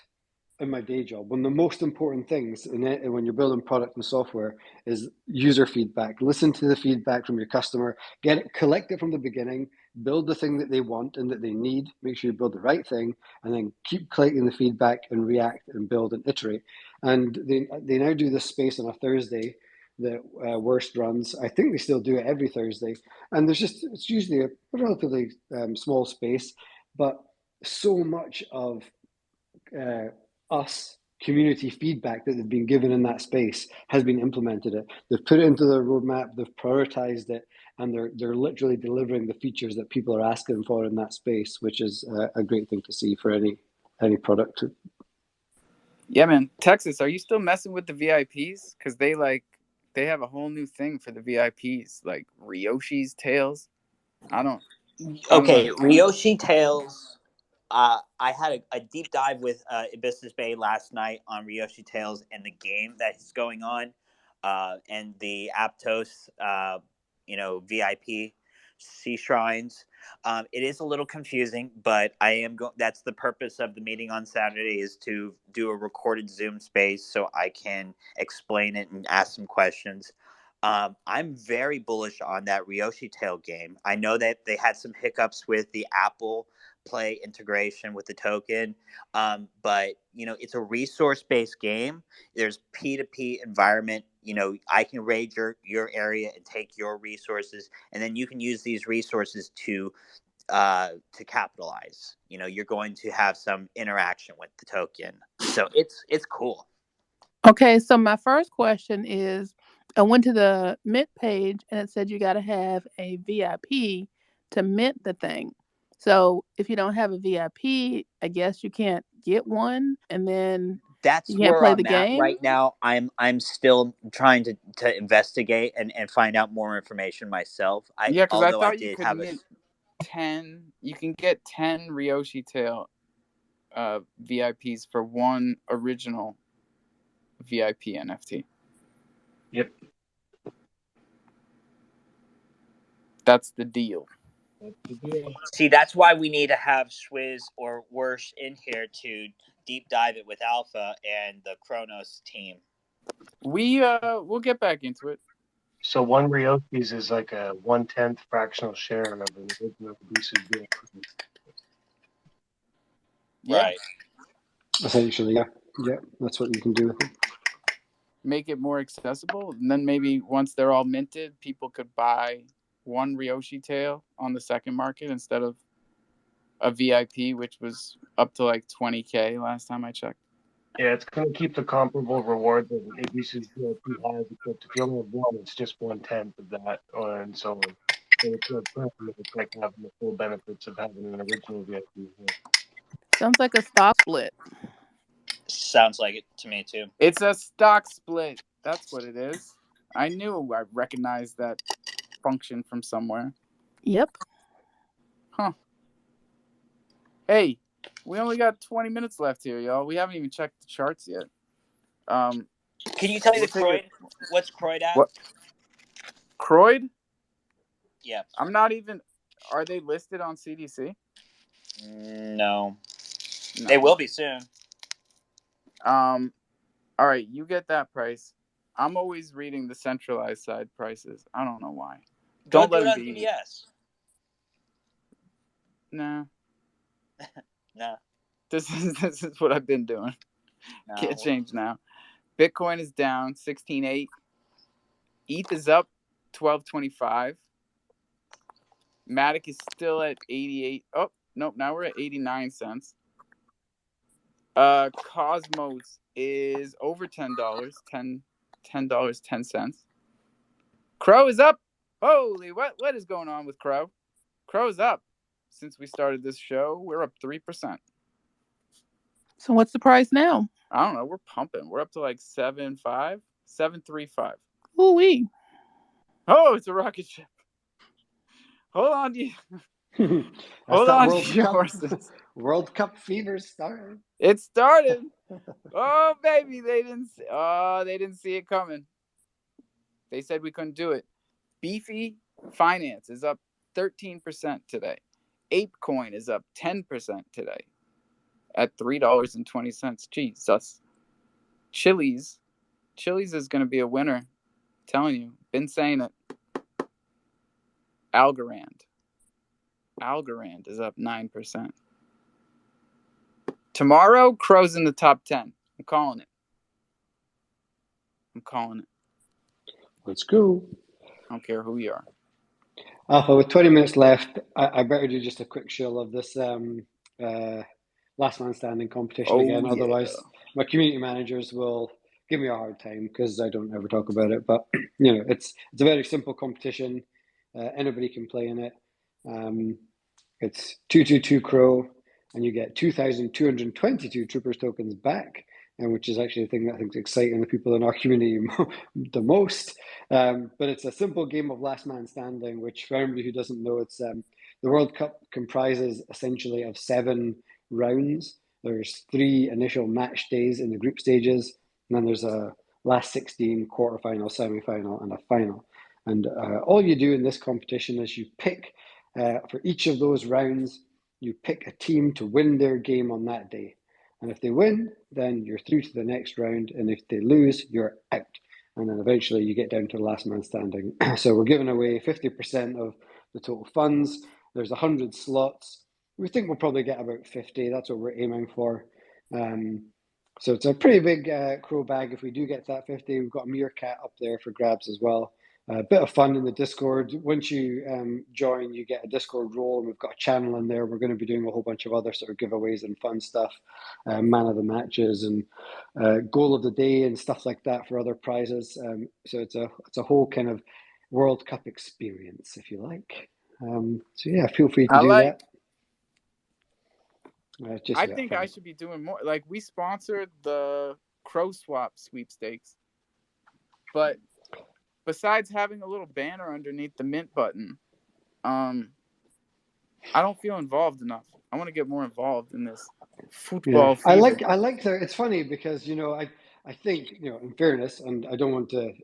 in my day job, one of the most important things in it, when you're building product and software is user feedback. Listen to the feedback from your customer, get it, collect it from the beginning, build the thing that they want and that they need. Make sure you build the right thing, and then keep collecting the feedback and react and build and iterate. And they now do this space on a Thursday that Worst runs. I think they still do it every Thursday, and it's usually a relatively small space, but so much of uh, us community feedback that they've been given in that space has been implemented. They've put it into their roadmap, they've prioritized it, and they're literally delivering the features that people are asking for in that space, which is a great thing to see for any product. Yeah, man. Texas, are you still messing with the VIPs? Because they have a whole new thing for the VIPs, like Ryoshi's Tales. I don't Okay, know. Ryoshi Tales. I had a deep dive with Abyssus Bay last night on Ryoshi Tales and the game that is going on, and the Aptos, VIP sea shrines. It is a little confusing, but I am going. That's the purpose of the meeting on Saturday, is to do a recorded Zoom space so I can explain it and ask some questions. I'm very bullish on that Ryoshi Tale game. I know that they had some hiccups with the Apple Play integration with the token, but it's a resource-based game. There's P2P environment. I can raid your area and take your resources, and then you can use these resources to capitalize. You're going to have some interaction with the token, so it's cool. Okay, so my first question is, I went to the mint page and it said you got to have a VIP to mint the thing. So if you don't have a VIP, I guess you can't get one, and then That's you can't where play the I'm at game. right now. I'm still trying to investigate and find out more information myself. Yeah, because I Although I thought you did could have a mint 10. You can get 10 Ryoshi Tale VIPs for one original VIP NFT. Yep. That's the deal. That's the deal. See, that's why we need to have Swizz or Worse in here to deep dive it with Alpha and the Kronos team. We'll get back into it. So one Ryoshi's is like a 1/10 fractional share of an original Abusa's deal. Yeah. Right. Essentially, yeah, that's what you can do with it. Make it more accessible, and then maybe once they're all minted, people could buy one Ryoshi Tale on the second market instead of a VIP, which was up to like 20K last time I checked. Yeah, it's going to keep the comparable reward that Abusa's VIP has, except if you only have one, it's just 1/10 of that, and so on. So it's like having the full benefits of having an original VIP. Yeah. Sounds like a stock split. Sounds like it to me too. It's a stock split. That's what it is. I knew I recognized that function from somewhere. Yep. Huh. Hey, we only got 20 minutes left here, y'all. We haven't even checked the charts yet. Can you tell me the Croyd? What's Croyd at? What? Croyd? Yeah. I'm not even. Are they listed on CDC? No. They will be soon. All right, you get that price. I'm always reading the centralized side prices. I don't know why. Don't let it on DBS. Nah. No. This is what I've been doing. No. Can't change now. Bitcoin is down 16.8. ETH is up 12.25. Matic is still at 88. Oh, nope, now we're at 89 cents. Cosmos is over $10. $10.10. Crow is up. Holy, what is going on with Crow? Crow's up. Since we started this show, we're up 3%. So what's the price now? I don't know. We're pumping. We're up to like 7.5, 7.35. Ooh-wee. Oh, it's a rocket ship. Hold on to you. Hold on to your horses. World Cup fever started. It started. Oh baby, they didn't see it coming. They said we couldn't do it. Beefy Finance is up 13% today. ApeCoin is up 10% today at $3.20. Jesus. Chili's is going to be a winner. I'm telling you. Been saying it. Algorand is up 9%. Tomorrow, Crow's in the top 10. I'm calling it. Let's go. I don't care who you are. Alpha, with 20 minutes left, I better do just a quick shill of this last man standing competition again. Yeah. Otherwise, my community managers will give me a hard time because I don't ever talk about it. But it's a very simple competition. Anybody can play in it. It's 222 Crow, and you get 2,222 Troopers tokens back, and which is actually the thing that I think is exciting the people in our community the most. But it's a simple game of last man standing, which for anybody who doesn't know, it's the World Cup comprises essentially of 7 rounds. There's 3 initial match days in the group stages, and then there's a last 16 quarterfinal, semi-final, and a final. And all you do in this competition is you pick, for each of those rounds, you pick a team to win their game on that day. And if they win, then you're through to the next round. And if they lose, you're out. And then eventually you get down to the last man standing. So we're giving away 50% of the total funds. There's 100 slots. We think we'll probably get about 50. That's what we're aiming for. So it's a pretty big Crow bag if we do get to that 50. We've got a meerkat up there for grabs as well. A bit of fun in the Discord. Once you join, you get a Discord role, and we've got a channel in there. We're going to be doing a whole bunch of other sort of giveaways and fun stuff, man of the matches and goal of the day and stuff like that for other prizes. So it's a whole kind of World Cup experience, if you like. So yeah, feel free to do that. I think I should be doing more. Like, we sponsored the Crow Swap sweepstakes, but besides having a little banner underneath the mint button, I don't feel involved enough. I want to get more involved in this football. Yeah. I like that. It's funny because I think in fairness, and I don't want to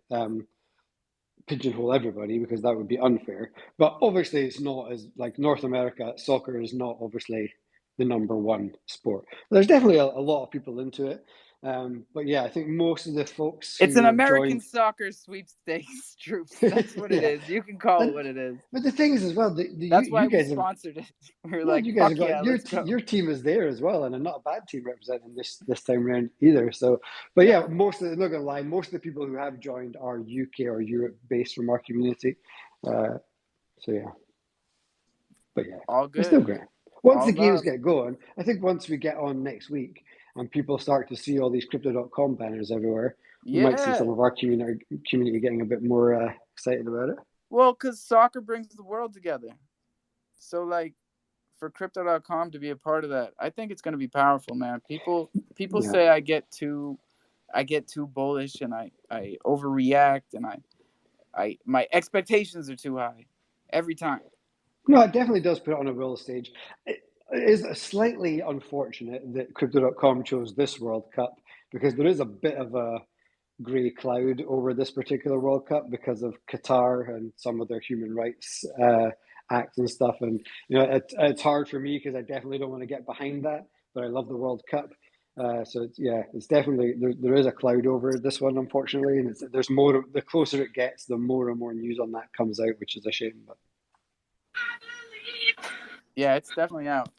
pigeonhole everybody because that would be unfair. But obviously, it's not as like North America. Soccer is not obviously the number one sport. There's definitely a lot of people into it. But yeah, I think most of the folks it's an American joined... soccer sweepstakes, troops. That's what it is. You can call it what it is. But the thing is, as well, that's why we sponsored it. We're like, you guys fuck have got your team is there as well, and a not a bad team representing this time around either. So, but yeah, most of the, not gonna lie, most of the people who have joined are UK or Europe based from our community. So yeah, but yeah, all good. It's still great. Once the games get going, I think once we get on next week and people start to see all these crypto.com banners everywhere, we might see some of our community getting a bit more excited about it. Well, because soccer brings the world together. So, like, for crypto.com to be a part of that, I think it's going to be powerful, man. People say I get too bullish and I overreact and I my expectations are too high every time. No, it definitely does put it on a world stage. It is slightly unfortunate that crypto.com chose this World Cup because there is a bit of a grey cloud over this particular World Cup because of Qatar and some of their human rights acts and stuff. And it's hard for me because I definitely don't want to get behind that, but I love the World Cup. So it's definitely there is a cloud over this one, unfortunately, and there's more. The closer it gets, the more and more news on that comes out, which is a shame. But yeah, it's definitely out.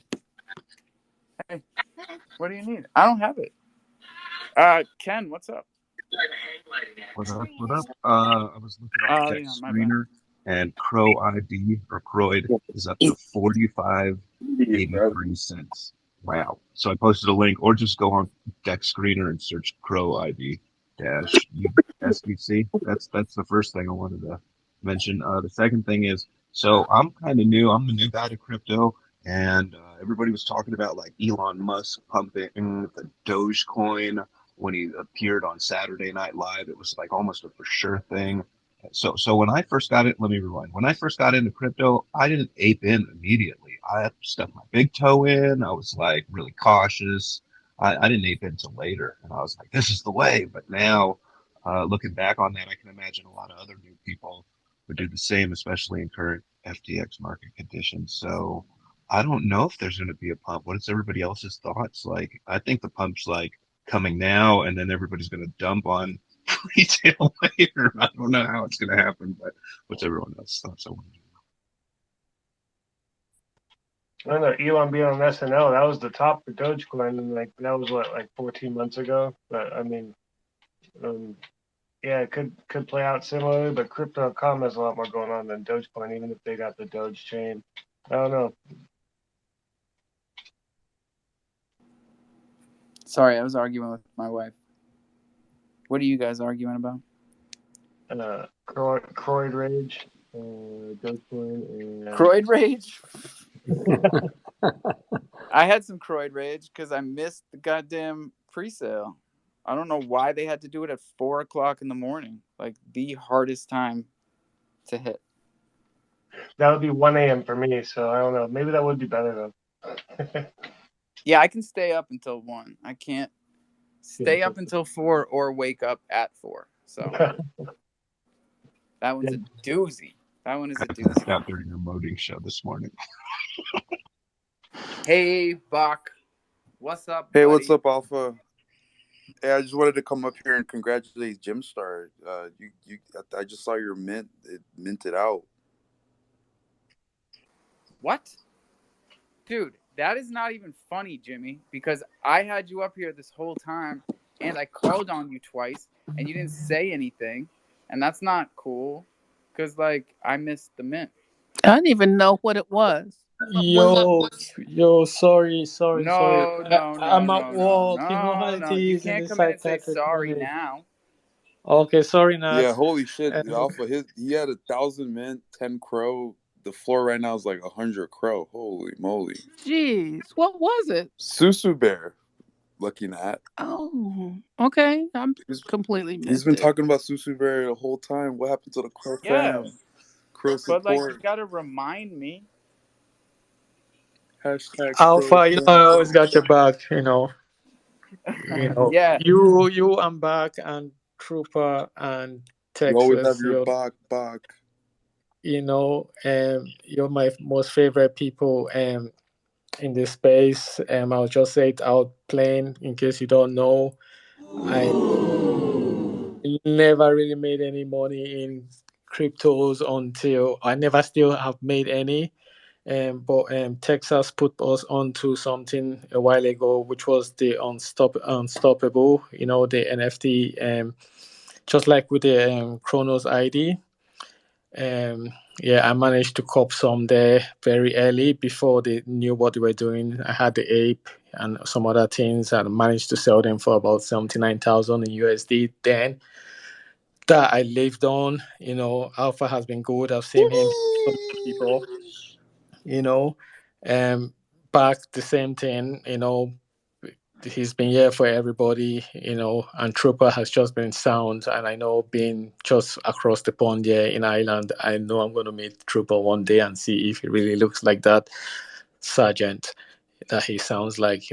Hey, what do you need? I don't have it. Ken, what's up? What up? I was looking up Deck Screener, and Crow ID or Croyd is up to 45.83 Wow. So I posted a link, or just go on Deck Screener and search Crow ID dash SBC. That's the first thing I wanted to mention. The second thing is, so I'm kind of new. I'm the new guy to crypto, and everybody was talking about like Elon Musk pumping the Dogecoin when he appeared on Saturday Night Live. It was like almost a for sure thing. So when I first got it, let me rewind. When I first got into crypto, I didn't ape in immediately. I stuck my big toe in. I was like really cautious. I didn't ape in until later, and I was like, this is the way. But now looking back on that, I can imagine a lot of other new people would do the same, especially in current FTX market conditions. So I don't know if there's going to be a pump. What is everybody else's thoughts? Like, I think the pump's like coming now, and then everybody's going to dump on retail later. I don't know how it's going to happen, but what's everyone else's thoughts? I want to I don't know, Elon being on SNL, that was the top for Dogecoin, and like that was what, like 14 months ago. But I mean, yeah, it could play out similarly, but Crypto.com has a lot more going on than Dogecoin, even if they got the Doge chain. I don't know. Sorry, I was arguing with my wife. What are you guys arguing about? Croyd Rage, Dogecoin, and Croyd Rage? I had some Croyd Rage because I missed the goddamn pre-sale. I don't know why they had to do it at 4 o'clock in the morning. Like, the hardest time to hit. that would be 1 a.m. for me, so I don't know. Maybe that would be better, though. Yeah, I can stay up until 1. I can't stay up until 4 or wake up at 4. So that one's a doozy. That one is a doozy. out during your modding show this morning. Hey, Bach. What's up, Hey, buddy? what's up, Alpha? Hey, I just wanted to come up here and congratulate Gemstar. I just saw your mint. It minted out. What? Dude, that is not even funny, Jimmy, because I had you up here this whole time, and I called on you twice, and you didn't say anything, and that's not cool, because, like, I missed the mint. I didn't even know what it was. Yo, sorry. No, I'm at work. You know how it You is in can't the come in and say psychiatric sorry clinic. now. Okay, sorry, Nat. Yeah, holy shit, Alpha. He had 1,000 mint, 10 crow. The floor right now is like 100 crow. Holy moly! Jeez, what was it? Susu Bear, looking at. Oh, okay. I'm completely missed He's been it. talking about Susu Bear the whole time. What happened to the crow Yeah, fam? Crow but, like, support. you gotta remind me. Hashtag Alpha, you know I always got your back. Yeah. You, I'm back, and Trooper and You always have Texas. your back. You're my most favorite people in this space. I'll just say it out plain in case you don't know. I never really made any money in cryptos until I never still have made any. But Texas put us onto something a while ago, which was the unstoppable. The NFT. Just like with the Chronos ID. Yeah, I managed to cop some there very early before they knew what they were doing. I had the ape and some other things, and managed to sell them for about 79,000 in USD. Then that I lived on. Alpha has been good. I've seen him people. You know, back the same thing. He's been here for everybody. And Trooper has just been sound. And I know being just across the pond here in Ireland, I know I'm going to meet Trooper one day and see if he really looks like that sergeant that he sounds like.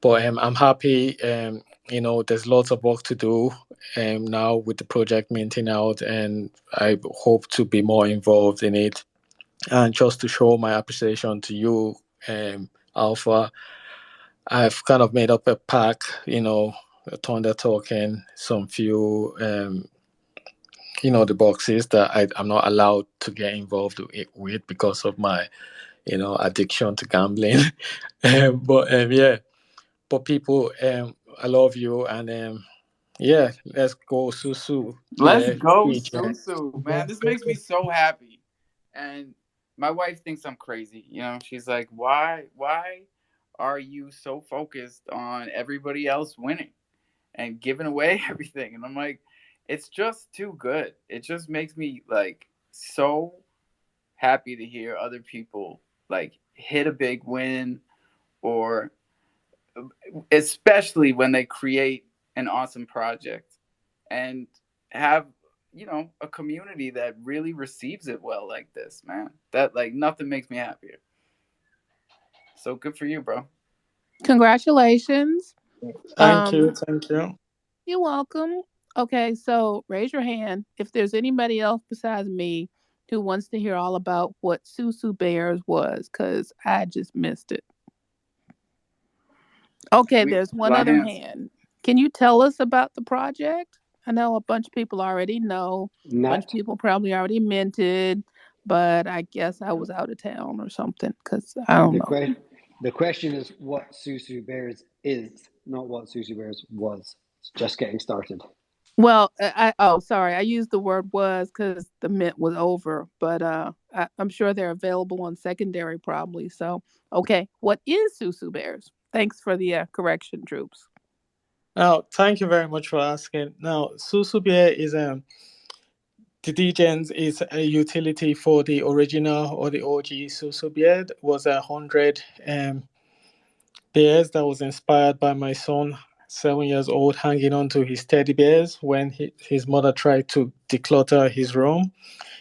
But I'm happy. There's lots of work to do now with the project minting out, and I hope to be more involved in it. And just to show my appreciation to you, Alpha, I've kind of made up a pack, a Thunder token, some few, the boxes that I'm not allowed to get involved with because of my, addiction to gambling. Yeah, but people, I love you, and yeah, let's go, Susu. Let's Yeah, go, preach, yeah. Susu. Man, this makes me so happy. And my wife thinks I'm crazy. She's like, why are you so focused on everybody else winning and giving away everything? And I'm like, it's just too good. It just makes me, like, so happy to hear other people, like, hit a big win, or especially when they create an awesome project and have a community that really receives it well like this, man. That, like, nothing makes me happier. So good for you, bro. Congratulations. Thank you. You're welcome. Okay, so raise your hand if there's anybody else besides me who wants to hear all about what Susu Bears was, because I just missed it. Okay, there's A one lot of other hands. hand. Can you tell us about the project? I know a bunch of people already know, a bunch of Nat, people probably already minted, but I guess I was out of town or something because I don't the know. que- the question is what Susu Bears is, not what Susu Bears was. It's just getting started. Well, oh sorry, I used the word was because the mint was over, but I'm sure they're available on secondary probably. So okay, what is Susu Bears? Thanks for the correction, troops. Now, thank you very much for asking. Now, Susubia is the Degens is a utility for the original or the OG Susubia. Was 100 bears that was inspired by my son, 7 years old, hanging on to his teddy bears when his mother tried to declutter his room.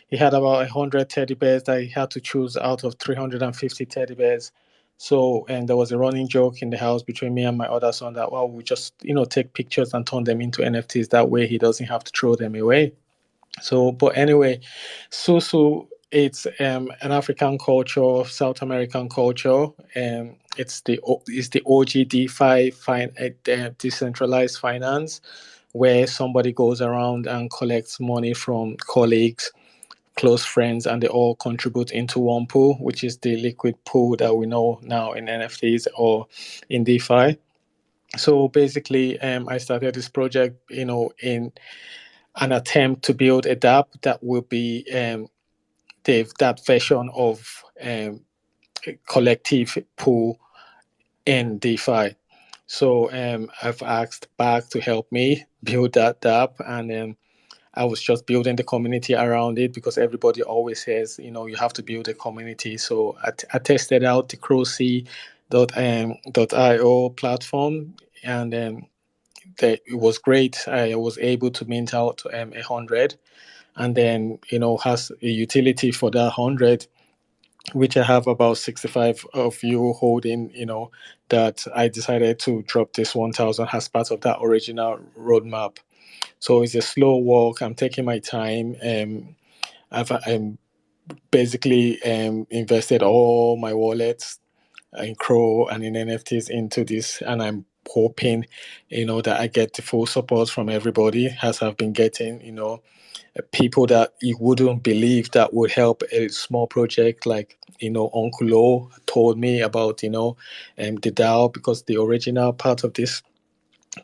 He had about 100 teddy bears that he had to choose out of 350 teddy bears. So, and there was a running joke in the house between me and my other son that, well, we just, take pictures and turn them into NFTs. That way he doesn't have to throw them away. So, but anyway, Susu, it's an African culture, South American culture. It's the OG DeFi decentralized finance, where somebody goes around and collects money from colleagues, close friends, and they all contribute into one pool, which is the liquid pool that we know now in NFTs or in DeFi. So basically, I started this project, in an attempt to build a dApp that will be that version of collective pool in DeFi. So I've asked Bag to help me build that dApp, and I was just building the community around it because everybody always says, you have to build a community. So I tested out the crowc.io platform, and it was great. I was able to mint out 100, and then has a utility for that 100, which I have about 65 of you holding. That I decided to drop this 1,000 as part of that original roadmap. So it's a slow walk. I'm taking my time. I'm basically invested all my wallets in Crow and in NFTs into this, and I'm hoping, that I get the full support from everybody, as I've been getting, people that you wouldn't believe that would help a small project like, Uncle O told me about, the DAO, because the original part of this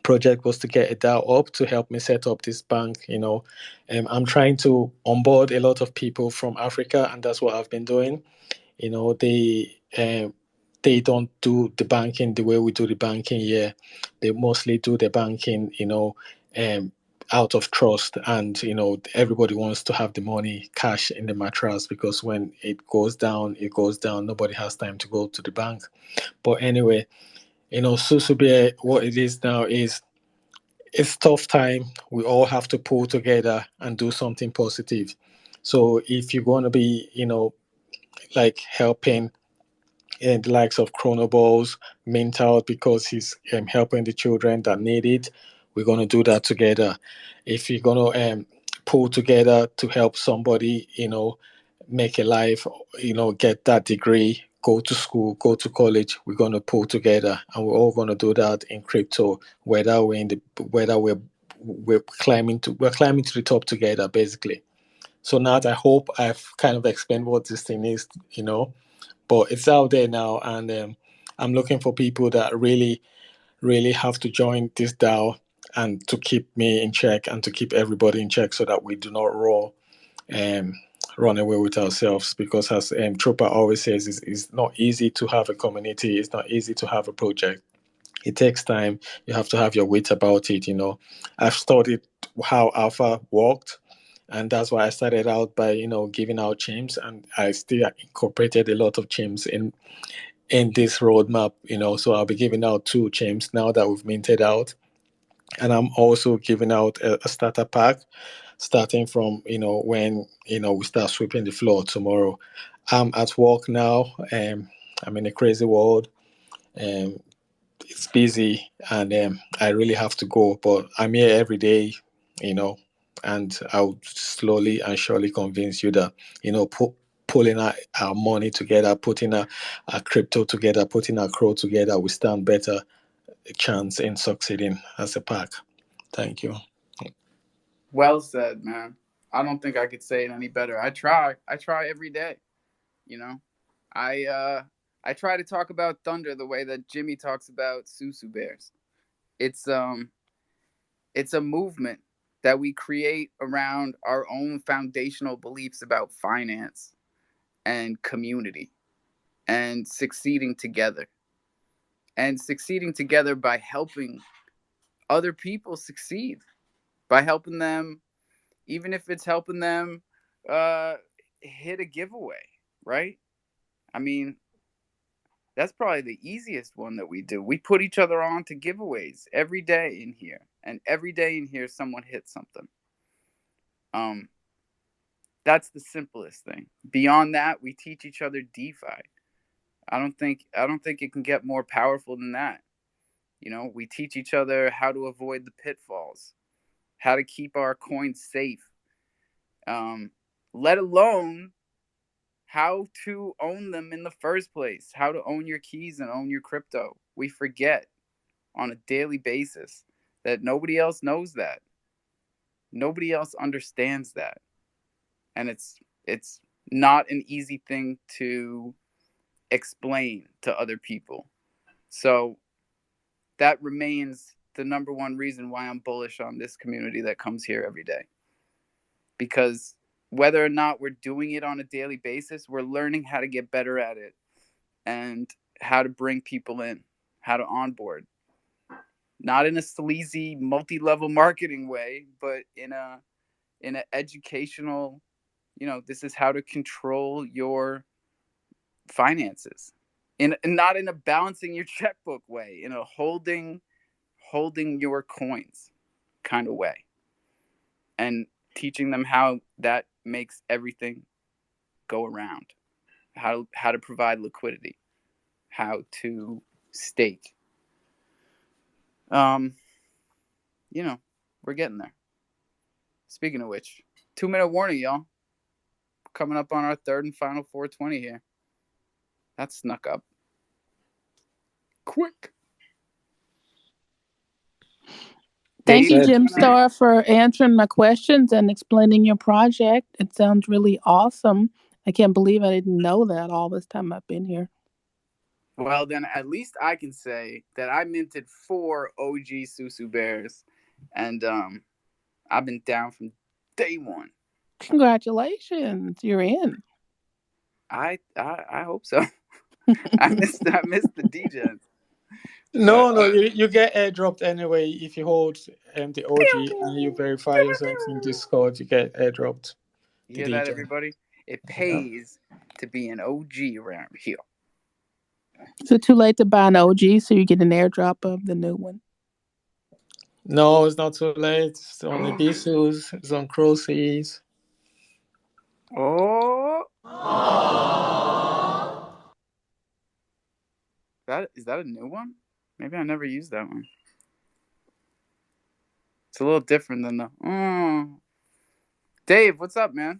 project was to get a DAO up to help me set up this bank. I'm trying to onboard a lot of people from Africa, and that's what I've been doing. They don't do the banking the way we do the banking here. They mostly do the banking, out of trust, and everybody wants to have the money cash in the mattress, because when it goes down, it goes down. Nobody has time to go to the bank. But anyway, Susubia, what it is now is, it's tough time. We all have to pull together and do something positive. So if you're going to be, like helping the likes of Chronoballs mint out because he's helping the children that need it, we're going to do that together. If you're going to pull together to help somebody, make a life, get that degree, go to school, go to college, we're going to pull together, and we're all going to do that in crypto, whether we're climbing to the top together, basically. So now I hope I've kind of explained what this thing is, but it's out there now, and I'm looking for people that really, really have to join this DAO, and to keep me in check and to keep everybody in check, so that we do not um, run away with ourselves. Because as Trooper always says, it's not easy to have a community. It's not easy to have a project. It takes time. You have to have your wit about it. I've studied how Alpha worked, and that's why I started out by giving out chims, and I still incorporated a lot of chims in this roadmap. So I'll be giving out 2 chims now that we've minted out, and I'm also giving out a starter pack, starting from when we start sweeping the floor tomorrow. I'm at work now. I'm in a crazy world. It's busy, and I really have to go, but I'm here every day, And I'll slowly and surely convince you that, pulling our money together, putting our crypto together, putting our crow together, we stand better chance in succeeding as a pack. Thank you. Well said, man. I don't think I could say it any better. I try. I try every day. You know, I try to talk about thunder the way that Jimmy talks about Susu bears. It's um it's a movement that we create around our own foundational beliefs about finance and community and succeeding together by helping other people succeed, by helping them, even if it's helping them uh, hit a giveaway, right? I mean, that's probably the easiest one that we do. We put each other on to giveaways every day in here, and every day in here, someone hits something. Um, that's the simplest thing. Beyond that, we teach each other DeFi. I don't think it can get more powerful than that. We teach each other how to avoid the pitfalls, how to keep our coins safe, let alone how to own them in the first place, how to own your keys and own your crypto. We forget on a daily basis that nobody else knows that. Nobody else understands that. And it's not an easy thing to explain to other people. So that remains the number one reason why I'm bullish on this community that comes here every day. Because whether or not we're doing it on a daily basis, we're learning how to get better at it and how to bring people in, how to onboard. Not in a sleazy multi-level marketing way, but in an educational, this is how to control your finances. Not in a balancing your checkbook way, in a holding your coins kind of way. And teaching them how that makes everything go around. How to provide liquidity, how to stake. We're getting there. Speaking of which, 2-minute warning, y'all. Coming up on our third and final 420 here. That snuck up. Quick. Thank you, Dave, Jim Star, for answering my questions and explaining your project. It sounds really awesome. I can't believe I didn't know that all this time I've been here. Well, then at least I can say that I minted 4 OG Susu Bears, and I've been down from day one. Congratulations, you're in. I hope so. I missed the DJs. No, you get airdropped anyway if you hold the OG and you verify yourself in Discord. You get airdropped. You The hear that, DJ. everybody? It Yeah. pays to be an OG around here. Is it too late to buy an OG so you get an airdrop of the new one? No, it's not too late. It's on Ibisus. It's on Croce's. Oh, is that a new one? Maybe I never used that one. It's a little different than the. Dave, what's up, man?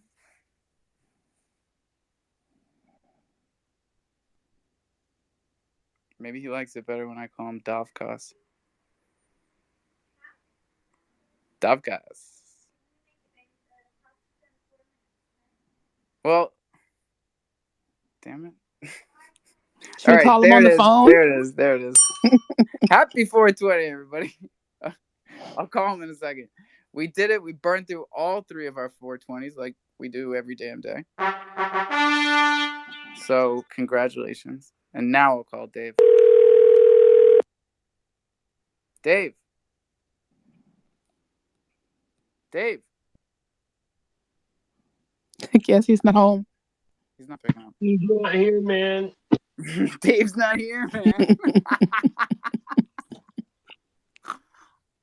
Maybe he likes it better when I call him Davkas. Davkas. Well, damn it. Should we call him there on it the is. phone? There it is. Happy 420, everybody. I'll call him in a second. We did it. We burned through all 3 of our 420s like we do every damn day. So, congratulations. And now I'll call Dave. Dave. Dave. I guess he's not home. He's not picking up. He's not here, man. Dave's not here, man.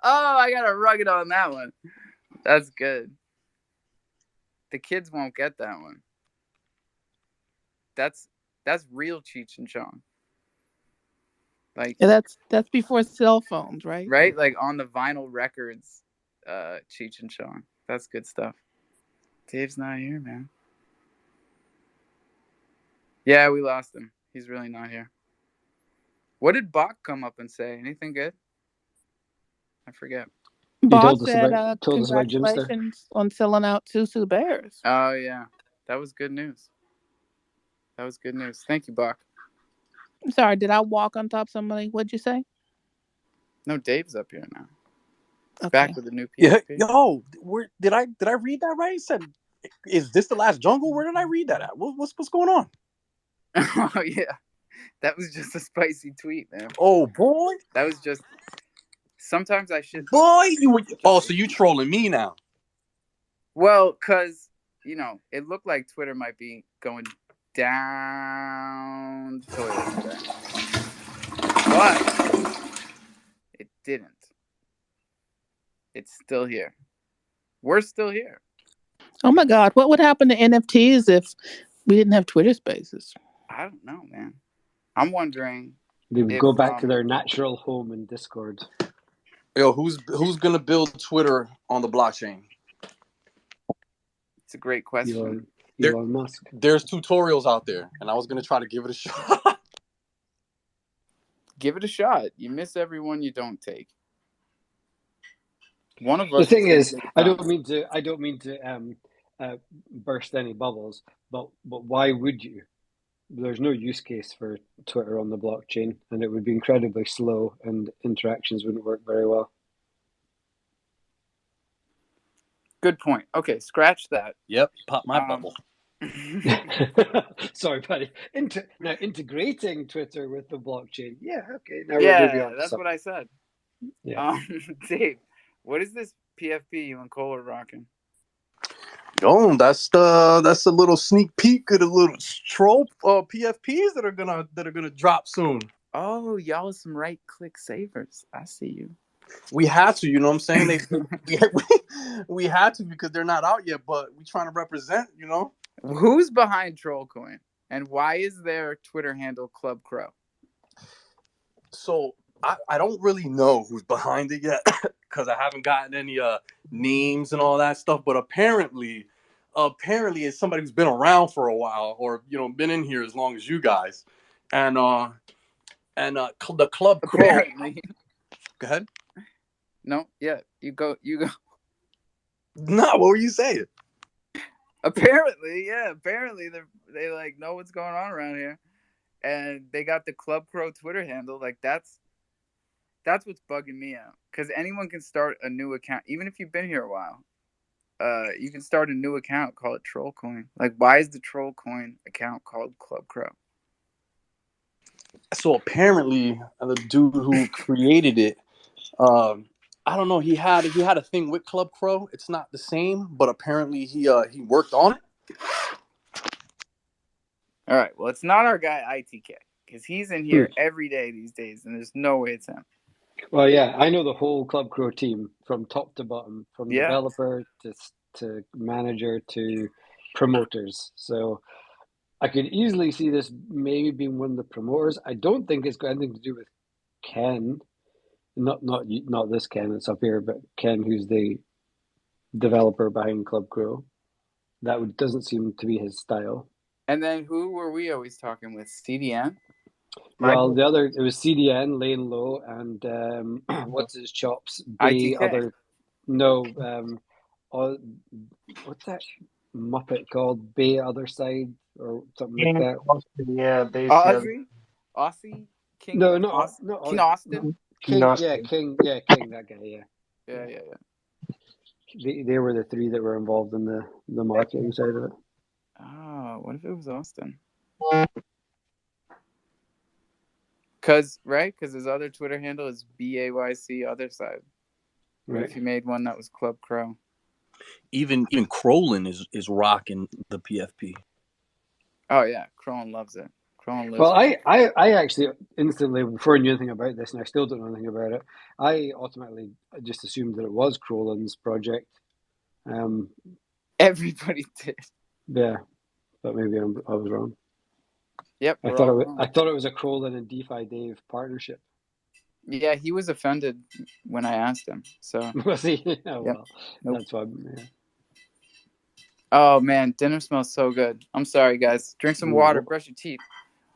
Oh, I gotta rug it on that one. That's good. The kids won't get that one. That's real Cheech and Chong. Like, Yeah, that's before cell phones, right? right? Like on the vinyl records Cheech and Chong. That's good stuff. Dave's not here, man. Yeah, we lost him. He's really not here. What did Bach come up and say? Anything good? I forget. He Boss told us said, about Jimster. congratulations on selling out Susu Bears. Oh, yeah. That was good news. That was good news. Thank you, Bach. I'm sorry, did I walk on top of somebody? What'd you say? No, Dave's up here now. Okay. Back with a new Yeah, PSP. yo, did I read that right? It said, is this the last jungle? Where did I read that at? What's going on? Oh, yeah. That was just a spicy tweet, man. Oh, boy. That was just... Sometimes I should... Boy, so you trolling me now. Well, because, you know, it looked like Twitter might be going down the toilet today. But it didn't. It's still here. We're still here. Oh my God, what would happen to NFTs if we didn't have Twitter Spaces? I don't know, man. I'm wondering. They would go back to their natural home in Discord. Yo, who's gonna build Twitter on the blockchain? It's a great question. Elon Musk. There's tutorials out there, and I was gonna try to give it a shot. Give it a shot. You miss every one you don't take. One of us. The thing is, I don't mean to burst any bubbles, but why would you? There's no use case for Twitter on the blockchain, and it would be incredibly slow, and interactions wouldn't work very well. Good point. Okay, scratch that. Yep, pop my bubble. Sorry, buddy. Now integrating Twitter with the blockchain. Yeah, okay. Now yeah, we're moving on. That's what I said. Yeah. Dave, what is this PFP you and Cole are rocking? Oh, that's a little sneak peek of the little troll PFPs that are gonna drop soon. Oh, y'all are some right click savers. I see you. We had to, you know what I'm saying? We had to because they're not out yet, but we trying to represent, you know. Who's behind Trollcoin, and why is their Twitter handle Club Crow? So I don't really know who's behind it yet because I haven't gotten any names and all that stuff. But apparently it's somebody who's been around for a while, or you know, been in here as long as you guys, and the Club Crow. Apparently. Go ahead. No, yeah, you go. No, what were you saying? Apparently they like know what's going on around here, and they got the Club Crow Twitter handle. Like that's what's bugging me out, because anyone can start a new account, even if you've been here a while. You can start a new account, call it Trollcoin. Like, why is the Trollcoin account called Club Crow? So apparently, the dude who created it, I don't know. He had a thing with Club Crow. It's not the same, but apparently he worked on it. All right. Well, it's not our guy ITK, because he's in here every day these days, and there's no way it's him. Well, yeah, I know the whole Club Crow team from top to bottom, from developer to manager to promoters. So I could easily see this maybe being one of the promoters. I don't think it's got anything to do with Ken. Not this Ken that's up here, but Ken, who's the developer behind Club Crow. That doesn't seem to be his style. And then who were we always talking with? CDN? Well, it was CDN, Lane Low, and what's his chops? ITK. What's that Muppet called? Bay Other Side or something like that. Yeah, Aussie? King? No, King Austin? King, that guy, Yeah. They were the three that were involved in the marketing side of it. Oh, what if it was Austin? Because his other Twitter handle is BAYC Other Side. What if he made one that was Club Crow? Even Crolin is rocking the PFP. Oh yeah, Crolin loves it. Well, I actually instantly, before I knew anything about this, and I still don't know anything about it, I automatically just assumed that it was Crolin's project. Everybody did. Yeah, but maybe I was wrong. Yep. I thought it was a Crolin and DeFi Dave partnership. Yeah, he was offended when I asked him. So Was he? Oh, yep. well, Nope. that's why. Yeah. Oh man, dinner smells so good. I'm sorry, guys. Drink some water, Ooh. brush your teeth,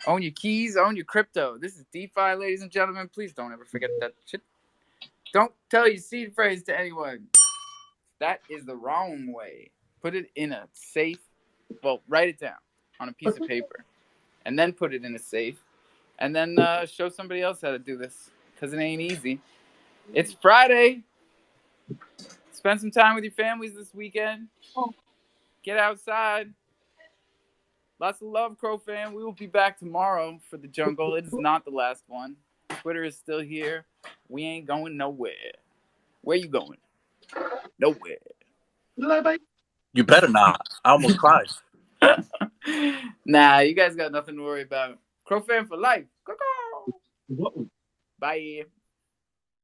own your keys, own your crypto. This is DeFi, ladies and gentlemen. Please don't ever forget that shit. Don't tell your seed phrase to anyone. That is the wrong way. Put it in a safe. Well, write it down on a piece of paper, and then put it in a safe, and then show somebody else how to do this, because it ain't easy. It's Friday. Spend some time with your families this weekend. Get outside. Lots of love, Crow fan. We will be back tomorrow for the jungle. It is not the last one. Twitter is still here. We ain't going nowhere. Where you going? Nowhere. You better not. I almost cried. Nah, you guys got nothing to worry about. Crow fan for life. Bye.